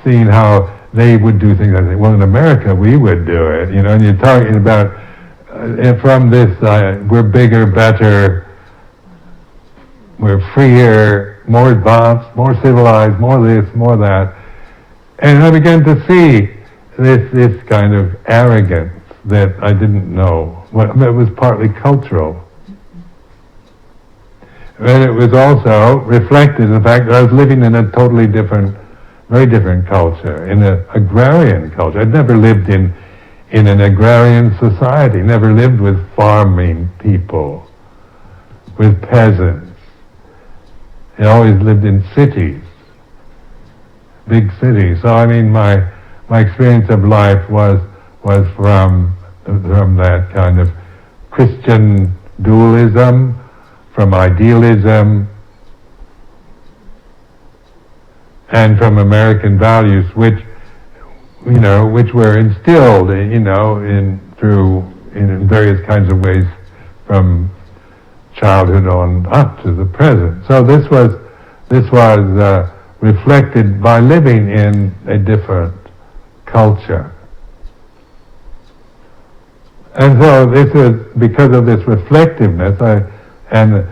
seeing how they would do things. I think, well, in America we would do it. And you're talking about from this we're bigger, better, we're freer, more advanced, more civilized, more this, more that. And I began to see this kind of arrogance that I didn't know. It was partly cultural. And it was also reflected in the fact that I was living in a totally different, very different culture, in an agrarian culture. I'd never lived in an agrarian society, never lived with farming people, with peasants. I always lived in cities, big cities. So my experience of life was from that kind of Christian dualism, from idealism, and from American values, which were instilled, in various kinds of ways from childhood on up to the present. So this was reflected by living in a different culture. And so this was because of this reflectiveness and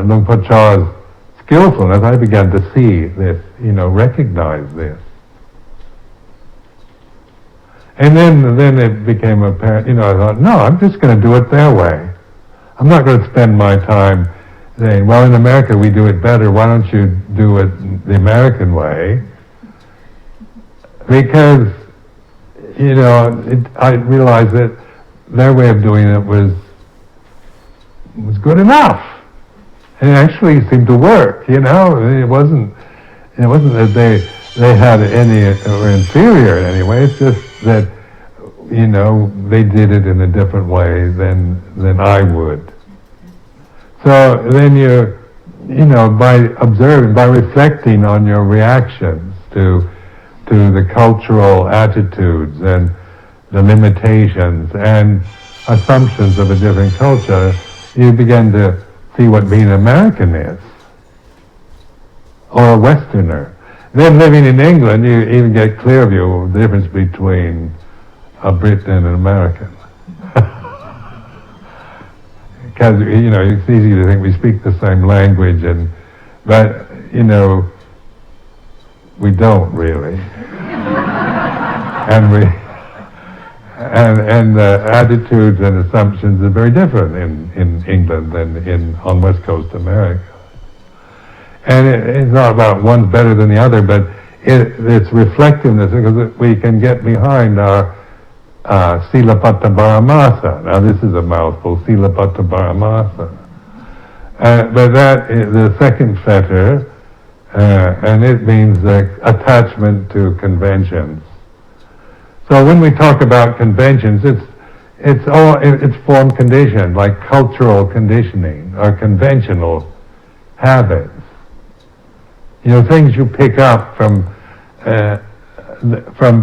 Luang Por Chah's skillfulness, I began to see this, recognize this. And then it became apparent, I thought, no, I'm just going to do it their way. I'm not going to spend my time saying, well, in America we do it better, why don't you do it the American way? because, I realized that their way of doing it was good enough. And it actually seemed to work, It wasn't that they had any, or inferior in any way, it's just that, they did it in a different way than I would. So then by observing, by reflecting on your reactions to the cultural attitudes and the limitations and assumptions of a different culture, you begin to see what being American is, or a Westerner. Then living in England, you even get clear view of the difference between a Brit and an American. Because, it's easy to think we speak the same language, but, we don't really. And attitudes and assumptions are very different in England than on West Coast America. And it's not about one's better than the other, but it's reflectiveness, because we can get behind our Silapata Paramasa. Now this is a mouthful, Silapata Paramasa. But that is the second fetter, and it means attachment to conventions. So when we talk about conventions, it's form conditioned, like cultural conditioning or conventional habits. Things you pick up from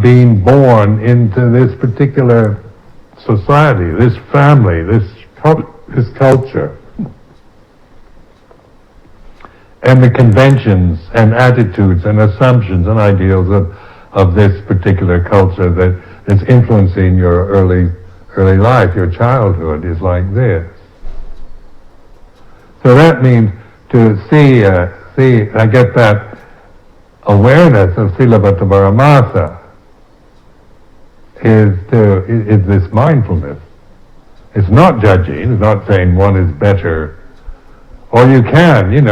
being born into this particular society, this family, this culture. And the conventions and attitudes and assumptions and ideals of this particular culture that's influencing your early life, your childhood, is like this. So that means to see, I get that awareness of Silapata Paramasa is this mindfulness. It's not judging, it's not saying one is better, or you can, you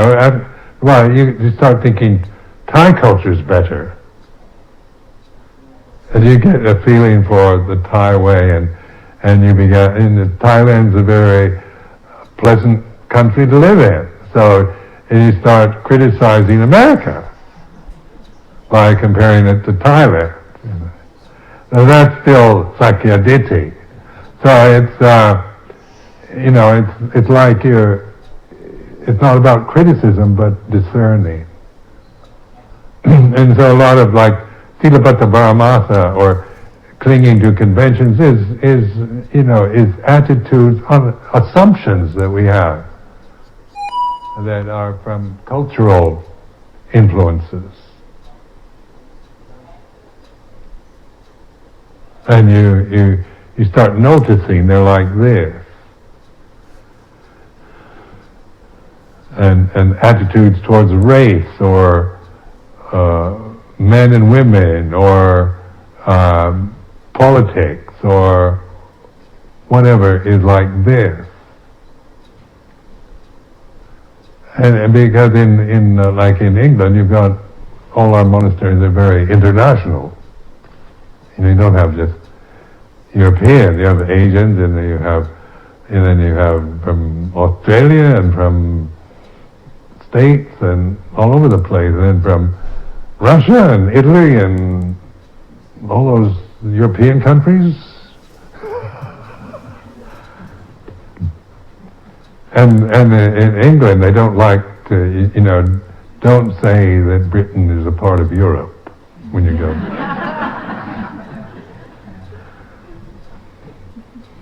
start thinking Thai culture is better. And you get a feeling for the Thai way, and you begin, Thailand's a very pleasant country to live in. So you start criticizing America by comparing it to Thailand. Now that's still Sakya Ditti. So it's like it's not about criticism, but discerning. And so a lot of Silapata Paramasa, or clinging to conventions, is attitudes, assumptions that we have that are from cultural influences. And you start noticing they're like this. And attitudes towards race, or men and women, or politics, or whatever is like this. And because in England, you've got all our monasteries are very international. You don't have just European. You have Asians, and then you have from Australia and from States and all over the place, and then from Russia and Italy and all those European countries. And in England, they don't like to, don't say that Britain is a part of Europe when you go.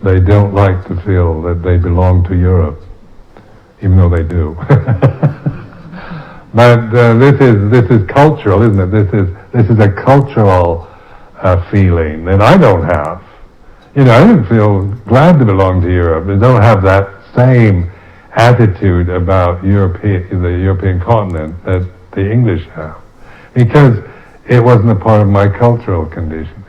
They don't like to feel that they belong to Europe, even though they do. But this is cultural, isn't it? This is a cultural feeling that I don't have. I don't feel glad to belong to Europe. I don't have that same attitude about the European continent that the English have, because it wasn't a part of my cultural conditioning.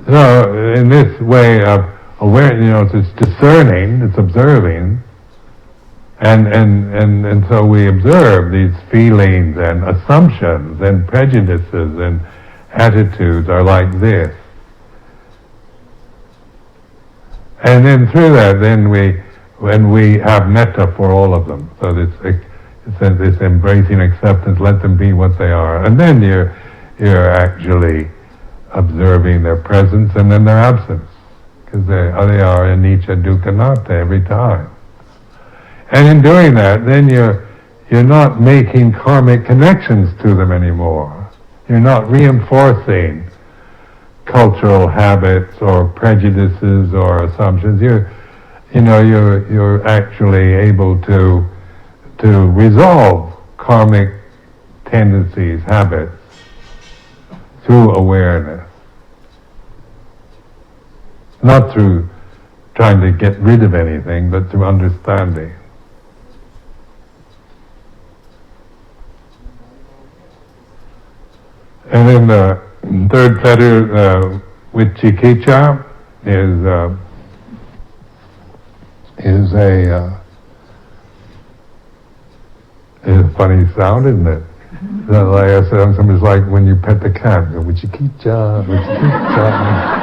So in this way of awareness, it's discerning, it's observing, And so we observe these feelings and assumptions and prejudices and attitudes are like this. And then through that, when we have metta for all of them, so this embracing acceptance, let them be what they are, and then you're actually observing their presence and then their absence, because they are anicca dukkha anatta every time. And in doing that, then you're not making karmic connections to them anymore. You're not reinforcing cultural habits or prejudices or assumptions. You're actually able to resolve karmic tendencies, habits through awareness, not through trying to get rid of anything, but through understanding. And then the third fetter, vicikicca, is a funny sound, isn't it? Like I said, somebody's like when you pet the cat, go vicikicca, vicikicca.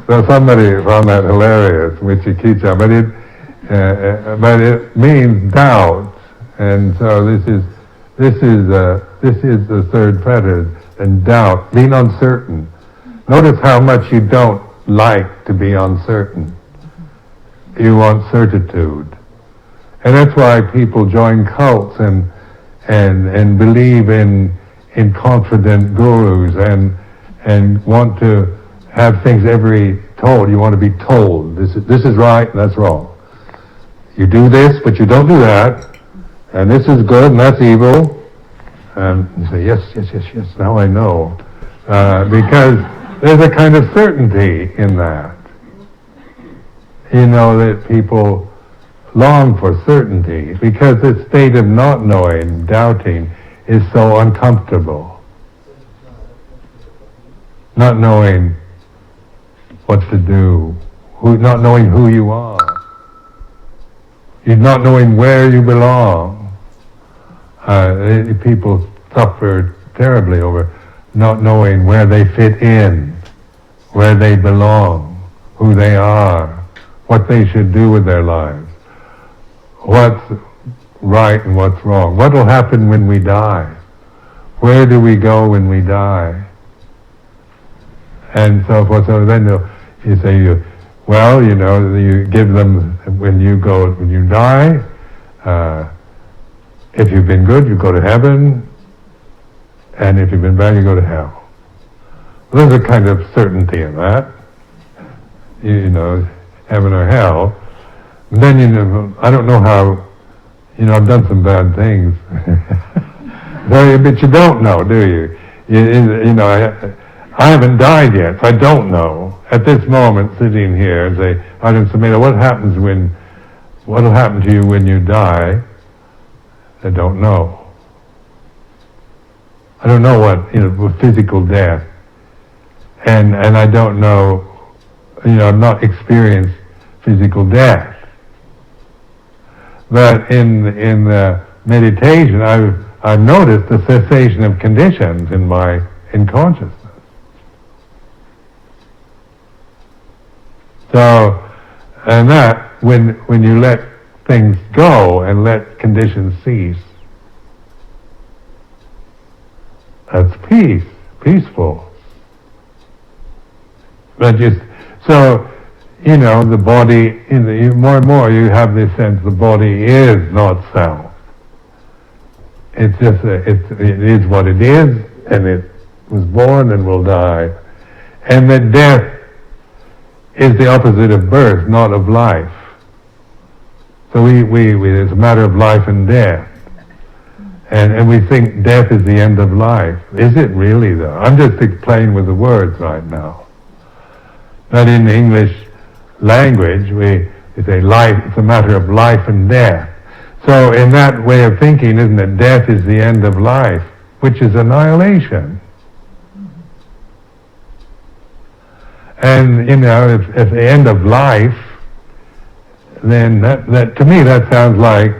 So somebody found that hilarious, vicikicca, but it means doubt, and so this is the third fetter, and doubt, being uncertain. Notice how much you don't like to be uncertain. You want certitude, and that's why people join cults and believe in confident gurus and want to have things told. You want to be told this is right and that's wrong. You do this, but you don't do that, and this is good and that's evil. And you say, yes, now I know. Because there's a kind of certainty in that. You know that people long for certainty, because the state of not knowing, doubting, is so uncomfortable. Not knowing what to do, not knowing who you are. You're not knowing where you belong. People suffer terribly over not knowing where they fit in, where they belong, who they are, what they should do with their lives, what's right and what's wrong, what will happen when we die, where do we go when we die, and so forth. So then you say, you give them, when you die, if you've been good, you go to heaven, and if you've been bad, you go to hell. There's a kind of certainty in that, heaven or hell. And then, I don't know how, I've done some bad things. But you don't know, do you? I haven't died yet, so I don't know. At this moment, sitting here, and say, Ajahn Sumedho, what will happen to you when you die? I don't know. I don't know what, physical death. And I don't know, I've not experienced physical death. But in the meditation, I've noticed the cessation of conditions in consciousness. So, and that, when you let things go and let conditions cease, that's peaceful. But the body, more and more you have this sense the body is not self. It's just, it is what it is, and it was born and will die. And that death is the opposite of birth, not of life. So it's a matter of life and death. And we think death is the end of life. Is it really, though? I'm just playing with the words right now. But in the English language, we say life, it's a matter of life and death. So in that way of thinking, isn't it, death is the end of life, which is annihilation. And if the end of life, then that to me that sounds like,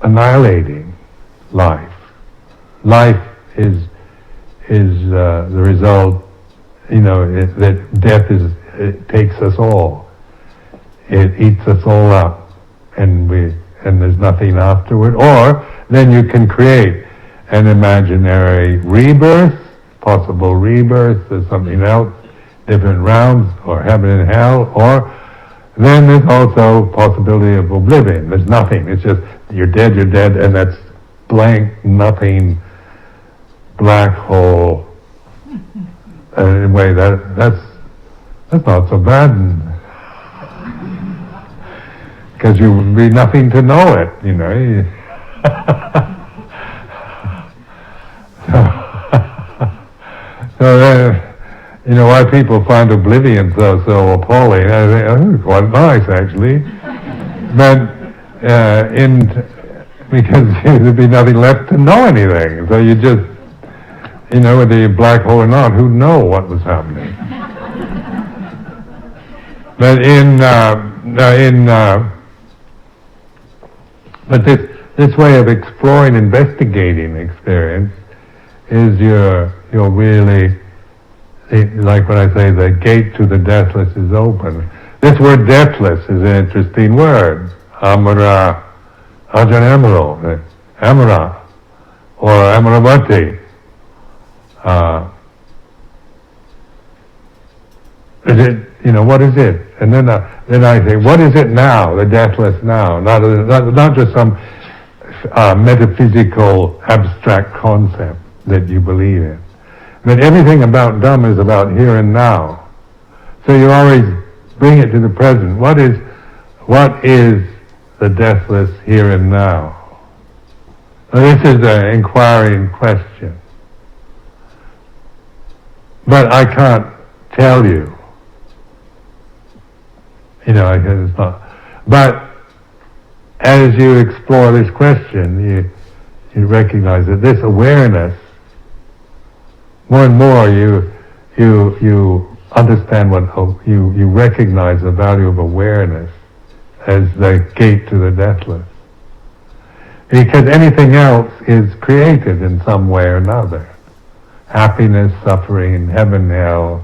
annihilating life. Life is the result, that death it takes us all. It eats us all up, and there's nothing afterward. Or then you can create an imaginary rebirth, possible rebirth, there's something else, different realms, or heaven and hell, or then there's also possibility of oblivion. There's nothing. It's just you're dead, and that's blank, nothing, black hole. And in a way, that's not so bad, because you would be nothing to know it. So why people find oblivion so appalling. I think, oh, quite nice actually, but because there'd be nothing left to know anything. So you just, whether you're black hole or not, who'd know what was happening? But but this way of exploring, investigating experience is you're really, like when I say the gate to the deathless is open. This word deathless is an interesting word. Amara, Ajahn Amaro, Amara, or Amaravati. Is it, what is it? And then I say, what is it now, the deathless now? Not just some metaphysical abstract concept that you believe in. But everything about Dhamma is about here and now. So you always bring it to the present. What is the deathless here and now? Now this is an inquiring question. But I can't tell you. It's not. But as you explore this question, you recognize that this awareness, more and more you understand you recognize the value of awareness as the gate to the deathless. Because anything else is created in some way or another. Happiness, suffering, heaven, hell.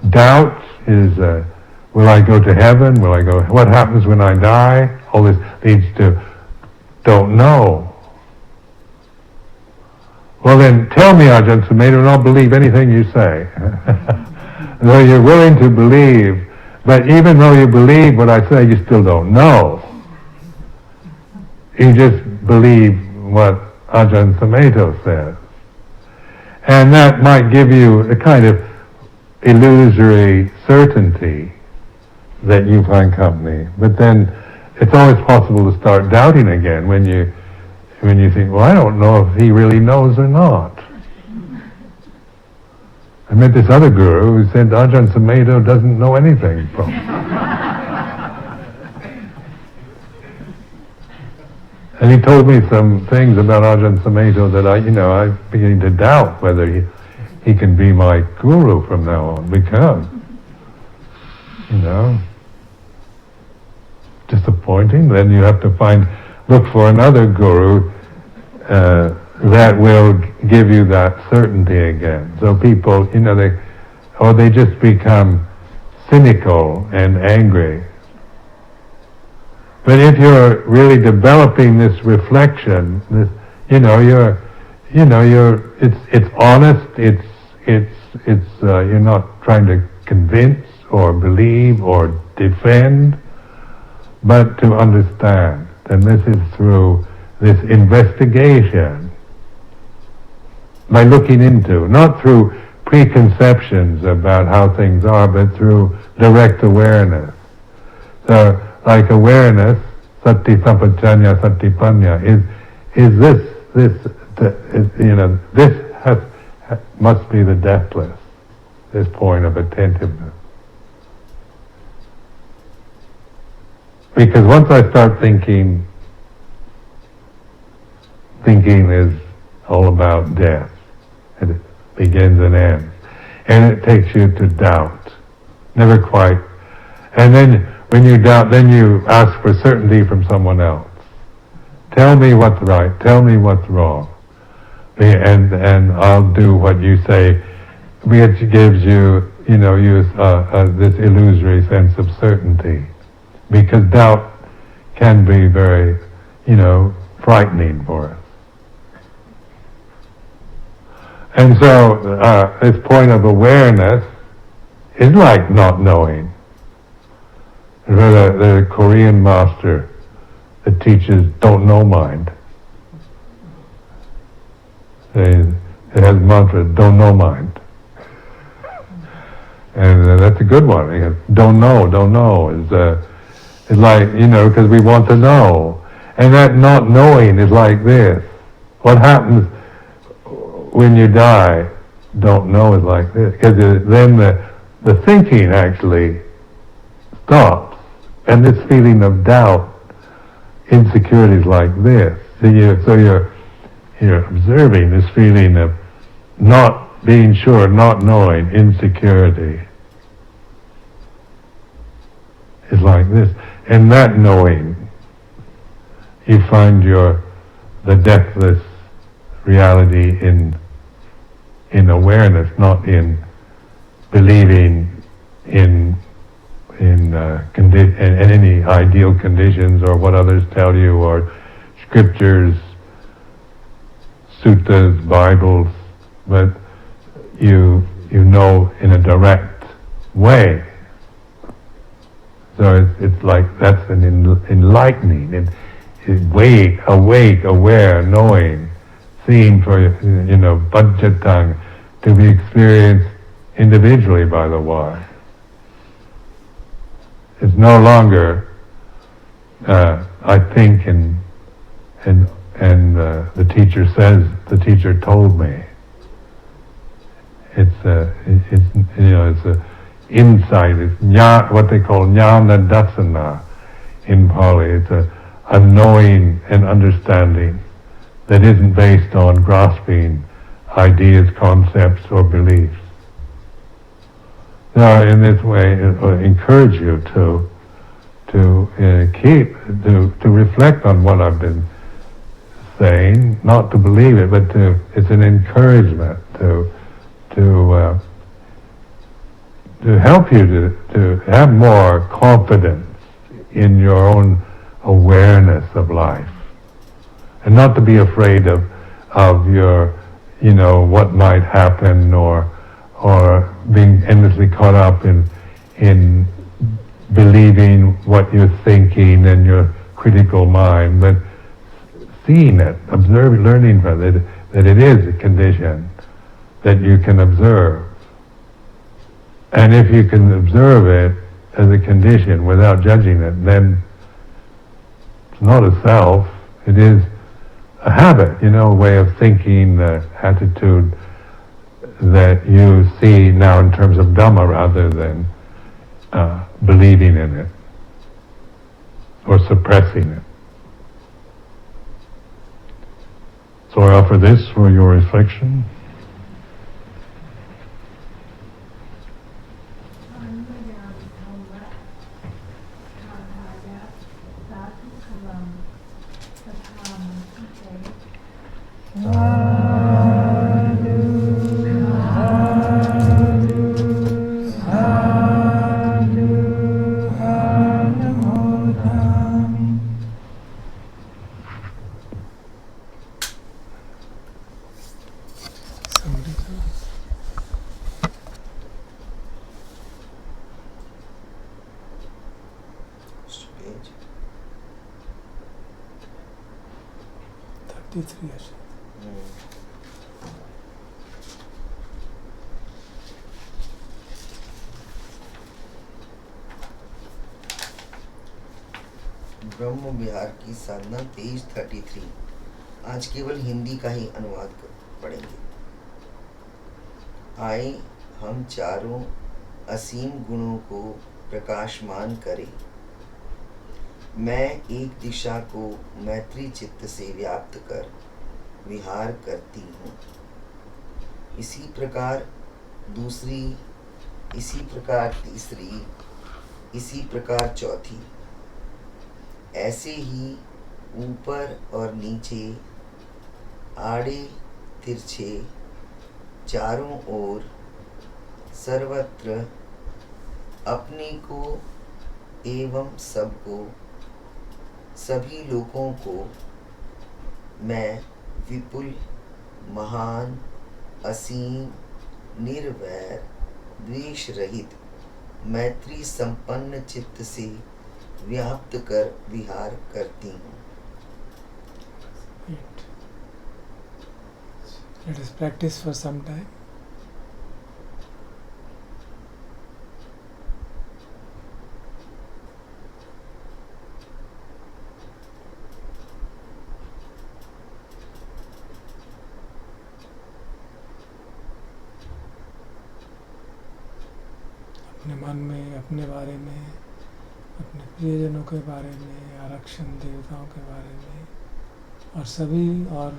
Doubt is, will I go to heaven? What happens when I die? All this leads to don't know. Well then, tell me, Ajahn Sumedho, and I'll believe anything you say. Though you're willing to believe, but even though you believe what I say, you still don't know. You just believe what Ajahn Sumedho says. And that might give you a kind of illusory certainty that you find company. But then it's always possible to start doubting again when you think, well, I don't know if he really knows or not. I met this other guru who said Ajahn Sumedho doesn't know anything from. And he told me some things about Ajahn Sumedho that I'm beginning to doubt whether he can be my guru from now on, because, disappointing. Then you have to look for another guru that will give you that certainty again. So people, they just become cynical and angry. But if you're really developing this reflection, it's honest. It's you're not trying to convince or believe or defend, but to understand. And this is through this investigation, by looking into, not through preconceptions about how things are, but through direct awareness. So, like awareness, sati sampajanya satipanya, is this must be the deathless, this point of attentiveness. Because once I start thinking is all about death. begins and ends. And it takes you to doubt. Never quite. And then when you doubt, then you ask for certainty from someone else. Tell me what's right, tell me what's wrong. And I'll do what you say, which gives you, this illusory sense of certainty. Because doubt can be very, frightening for us. And so this point of awareness is like not knowing. There's a Korean master that teaches don't know mind. It has mantra, don't know mind. And that's a good one. Because don't know is like, because we want to know. And that not knowing is like this. What happens when you die, don't know is like this. Because then the thinking actually stops. And this feeling of doubt, insecurity is like this. So you're observing this feeling of not being sure, not knowing, insecurity is like this. And that knowing, you find the deathless reality in awareness, not in believing in any ideal conditions or what others tell you or scriptures, suttas, Bibles, but you know in a direct way. So it's like that's an enlightening, awake, aware, knowing, seeing for Vajjatang, to be experienced individually by the wise. It's no longer I think and the teacher says, the teacher told me. It's a insight. It's what they call jnana dasana in Pali. It's a knowing and understanding that isn't based on grasping ideas, concepts, or beliefs. Now, in this way, I encourage you to reflect on what I've been saying, not to believe it, but it's an encouragement to help you to have more confidence in your own awareness of life, and not to be afraid of your, what might happen, or being endlessly caught up in believing what you're thinking and your critical mind, but seeing it, observing, learning from it, that it is a condition that you can observe. And if you can observe it as a condition without judging it, then it's not a self, it is a habit, a way of thinking, attitude that you see now in terms of Dhamma rather than believing in it or suppressing it. So I offer this for your reflection. Page 33 actually. ब्रह्म विहार की साधना page 33। आज केवल हिंदी का ही अनुवाद पढ़ेंगे। आए हम चारों असीम गुणों को प्रकाशमान करें। मैं एक दिशा को मैत्री चित्त से व्याप्त कर विहार करती हूँ। इसी प्रकार दूसरी, इसी प्रकार तीसरी, इसी प्रकार चौथी। ऐसे ही ऊपर और नीचे, आड़े तिरछे, चारों ओर, सर्वत्र, अपने को एवं सबको, सभी लोगों को मैं विपुल, महान, असीम, निर्वैर, द्वेष रहित, मैत्री संपन्न चित्त से व्याप्त कर विहार करती हूँ। Let us practice for some time. अपने मन में, अपने बारे में, अपने प्रियजनों के बारे में, आरक्षण देवताओं के बारे में, और सभी और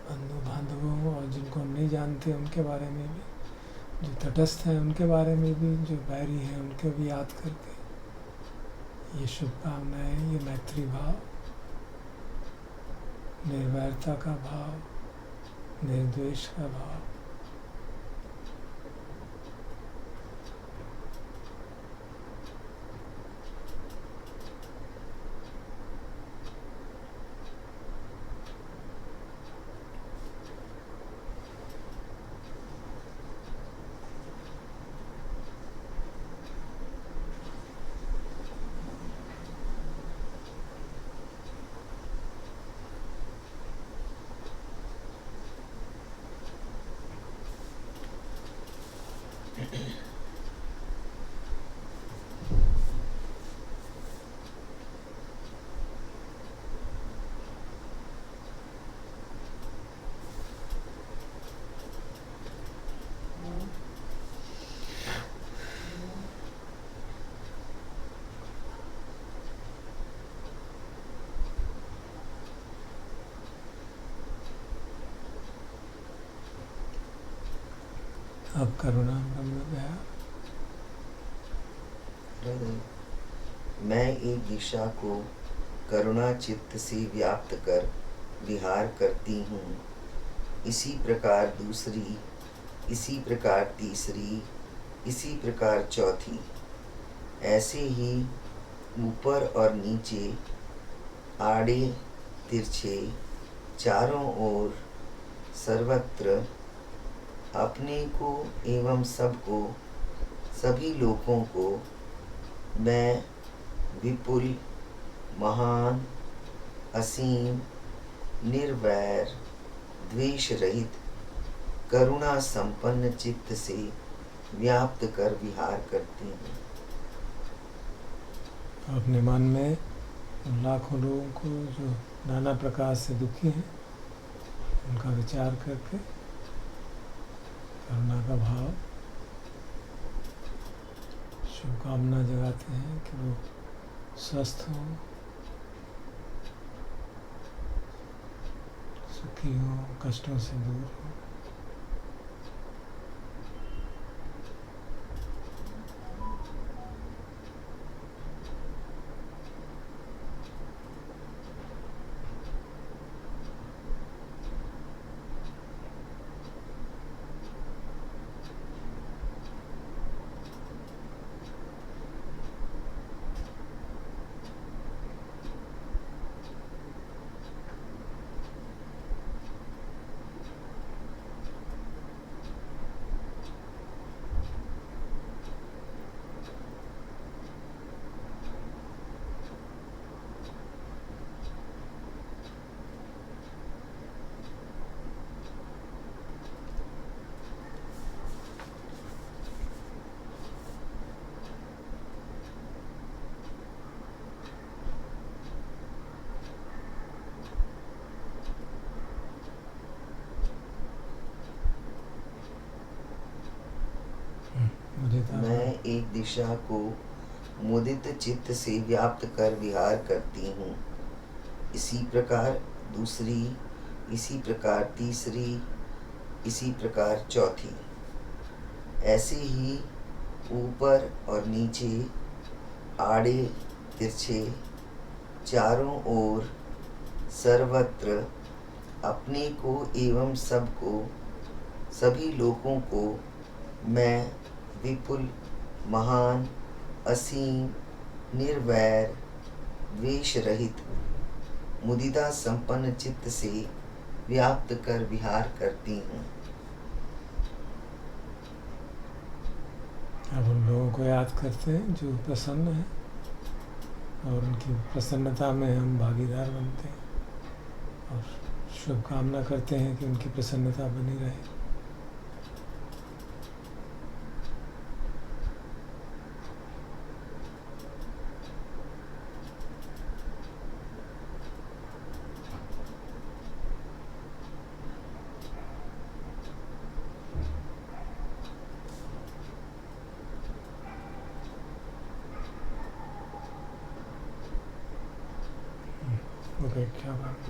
बंधु बांधवों और जिनको हम नहीं जानते उनके बारे में भी, जो तटस्थ हैं उनके बारे में भी, जो बैरी हैं उनको भी याद करके ये शुभकामनाएं, ये मैत्री भाव, निर्वैरता का भाव, निर्द्वेष का भाव, अब करुणा ब्रह्म गया। मैं एक दिशा को करुणा चित्त से व्याप्त कर विहार करती हूँ। इसी प्रकार दूसरी, इसी प्रकार तीसरी, इसी प्रकार चौथी। ऐसे ही ऊपर और नीचे, आड़े तिरछे, चारों ओर, सर्वत्र, अपने को एवं सबको, सभी लोगों को मैं विपुल, महान, असीम, निर्वैर, द्वेष रहित, करुणा संपन्न चित्त से व्याप्त कर विहार करती हूँ। अपने मन में उन लाखों लोगों को जो नाना प्रकार से दुखी हैं उनका विचार करके करुणा का भाव, शुभकामना जगाते हैं कि वो स्वस्थ हों, सुखी हों, कष्टों से दूर हों। मैं एक दिशा को मुदित चित्त से व्याप्त कर विहार करती हूँ। इसी प्रकार दूसरी, इसी प्रकार तीसरी, इसी प्रकार चौथी। ऐसे ही ऊपर और नीचे, आड़े तिरछे, चारों ओर, सर्वत्र, अपने को एवं सबको, सभी लोगों को मैं विपुल, महान, असीम, निर्वैर, द्वेष रहित, मुदिता संपन्न चित्त से व्याप्त कर विहार करती हूँ। अब उन लोगों को याद करते हैं जो प्रसन्न हैं और उनकी प्रसन्नता में हम भागीदार बनते हैं और शुभकामना करते हैं कि उनकी प्रसन्नता बनी रहे।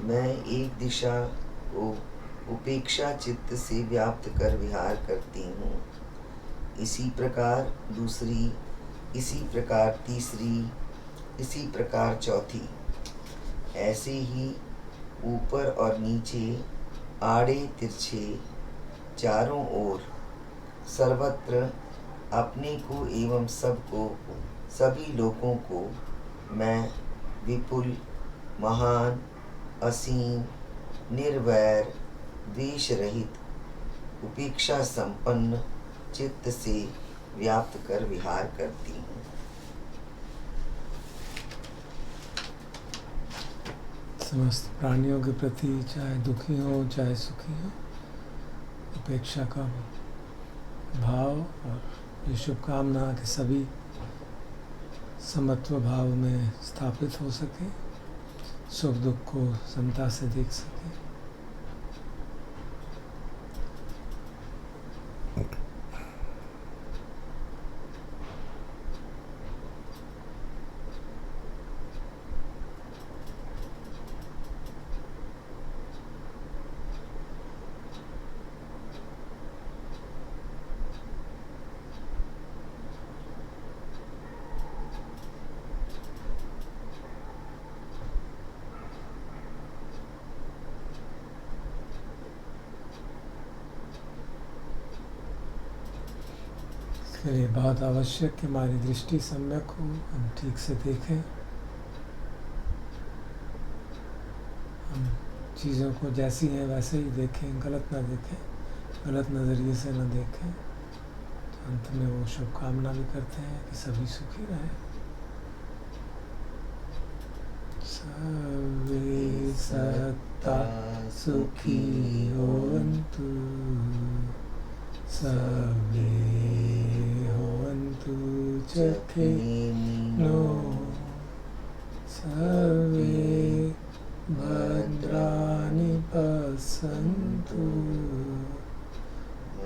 मैं एक दिशा को उपेक्षा चित्त से व्याप्त कर विहार करती हूँ। इसी प्रकार दूसरी, इसी प्रकार तीसरी, इसी प्रकार चौथी। ऐसे ही ऊपर और नीचे, आड़े तिरछे, चारों ओर, सर्वत्र, अपने को एवं सबको, सभी लोगों को मैं विपुल, महान, असीम, निर्वैर, द्वेष रहित, उपेक्षा संपन्न चित्त से व्याप्त कर विहार करती हूँ। समस्त प्राणियों के प्रति, चाहे दुखी हो चाहे सुखी हो, उपेक्षा का भाव और ये शुभकामना कि सभी समत्व भाव में स्थापित हो सके, सुख दुख को समता से देख सके। इसके लिए बहुत आवश्यक कि हमारी दृष्टि सम्यक हो, हम ठीक से देखें, हम चीज़ों को जैसी हैं वैसे ही देखें, गलत ना देखें, गलत नज़रिए से ना देखें। तो अंत में वो शुभकामना भी करते हैं कि सभी सुखी रहें। सर्वे सत्ता सुखी होन्तु, सर्वे होन्तु सुखिनो, सर्वे भद्राणि पश्यन्तु,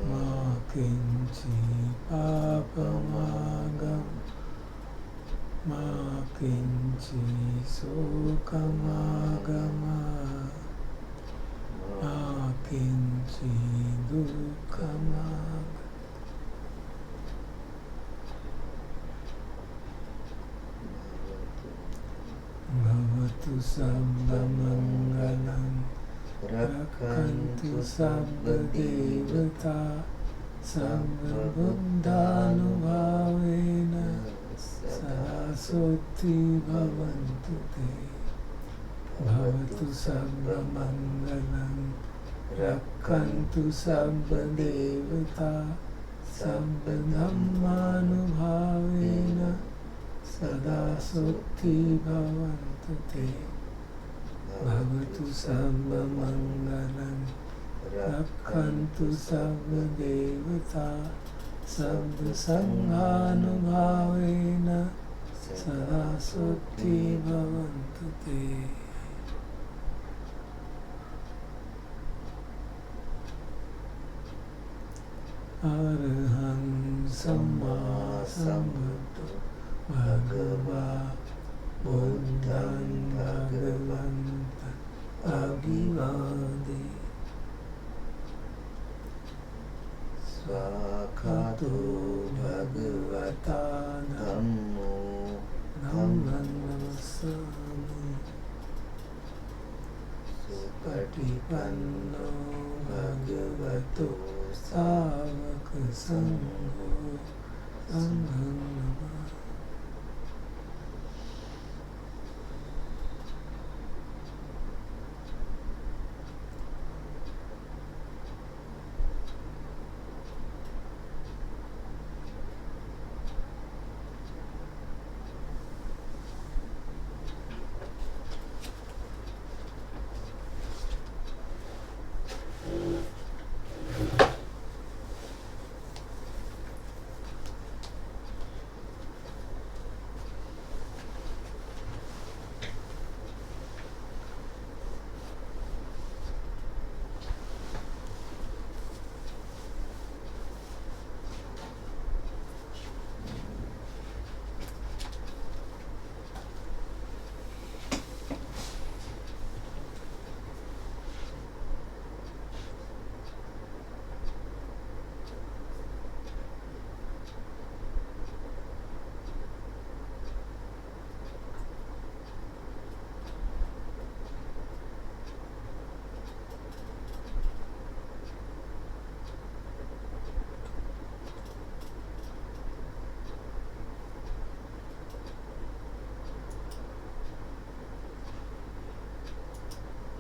मा किञ्चित् पापमागम, मा किञ्चित् शोकमागमात्, मा किञ्चित् दुःखमागमात्। भवतु सर्वमङ्गलं, रक्षन्तु सर्वदेवता, सर्वबुद्धानुभावेन सदा सुखी भवन्तु ते। भवतु सर्वमङ्गलं, रक्षन्तु सर्वदेवता, सर्वधर्मानुभावेन सदा सुखी भवन्तु ते। भवतु सर्वमङ्गलं, रक्षन्तु सर्वदेवता, सर्वसङ्घानुभावेन सदा सुखी भवन्तु ते। अरहं सम्मा सम्बुद्धो भगवा बुद्धं भगवन्तं अभिवादे। स्वाखातो भगवता धम्मो धम्मं नमस्सामि सुपटिपन्नो भगवतो सावक संघो संघं नमामि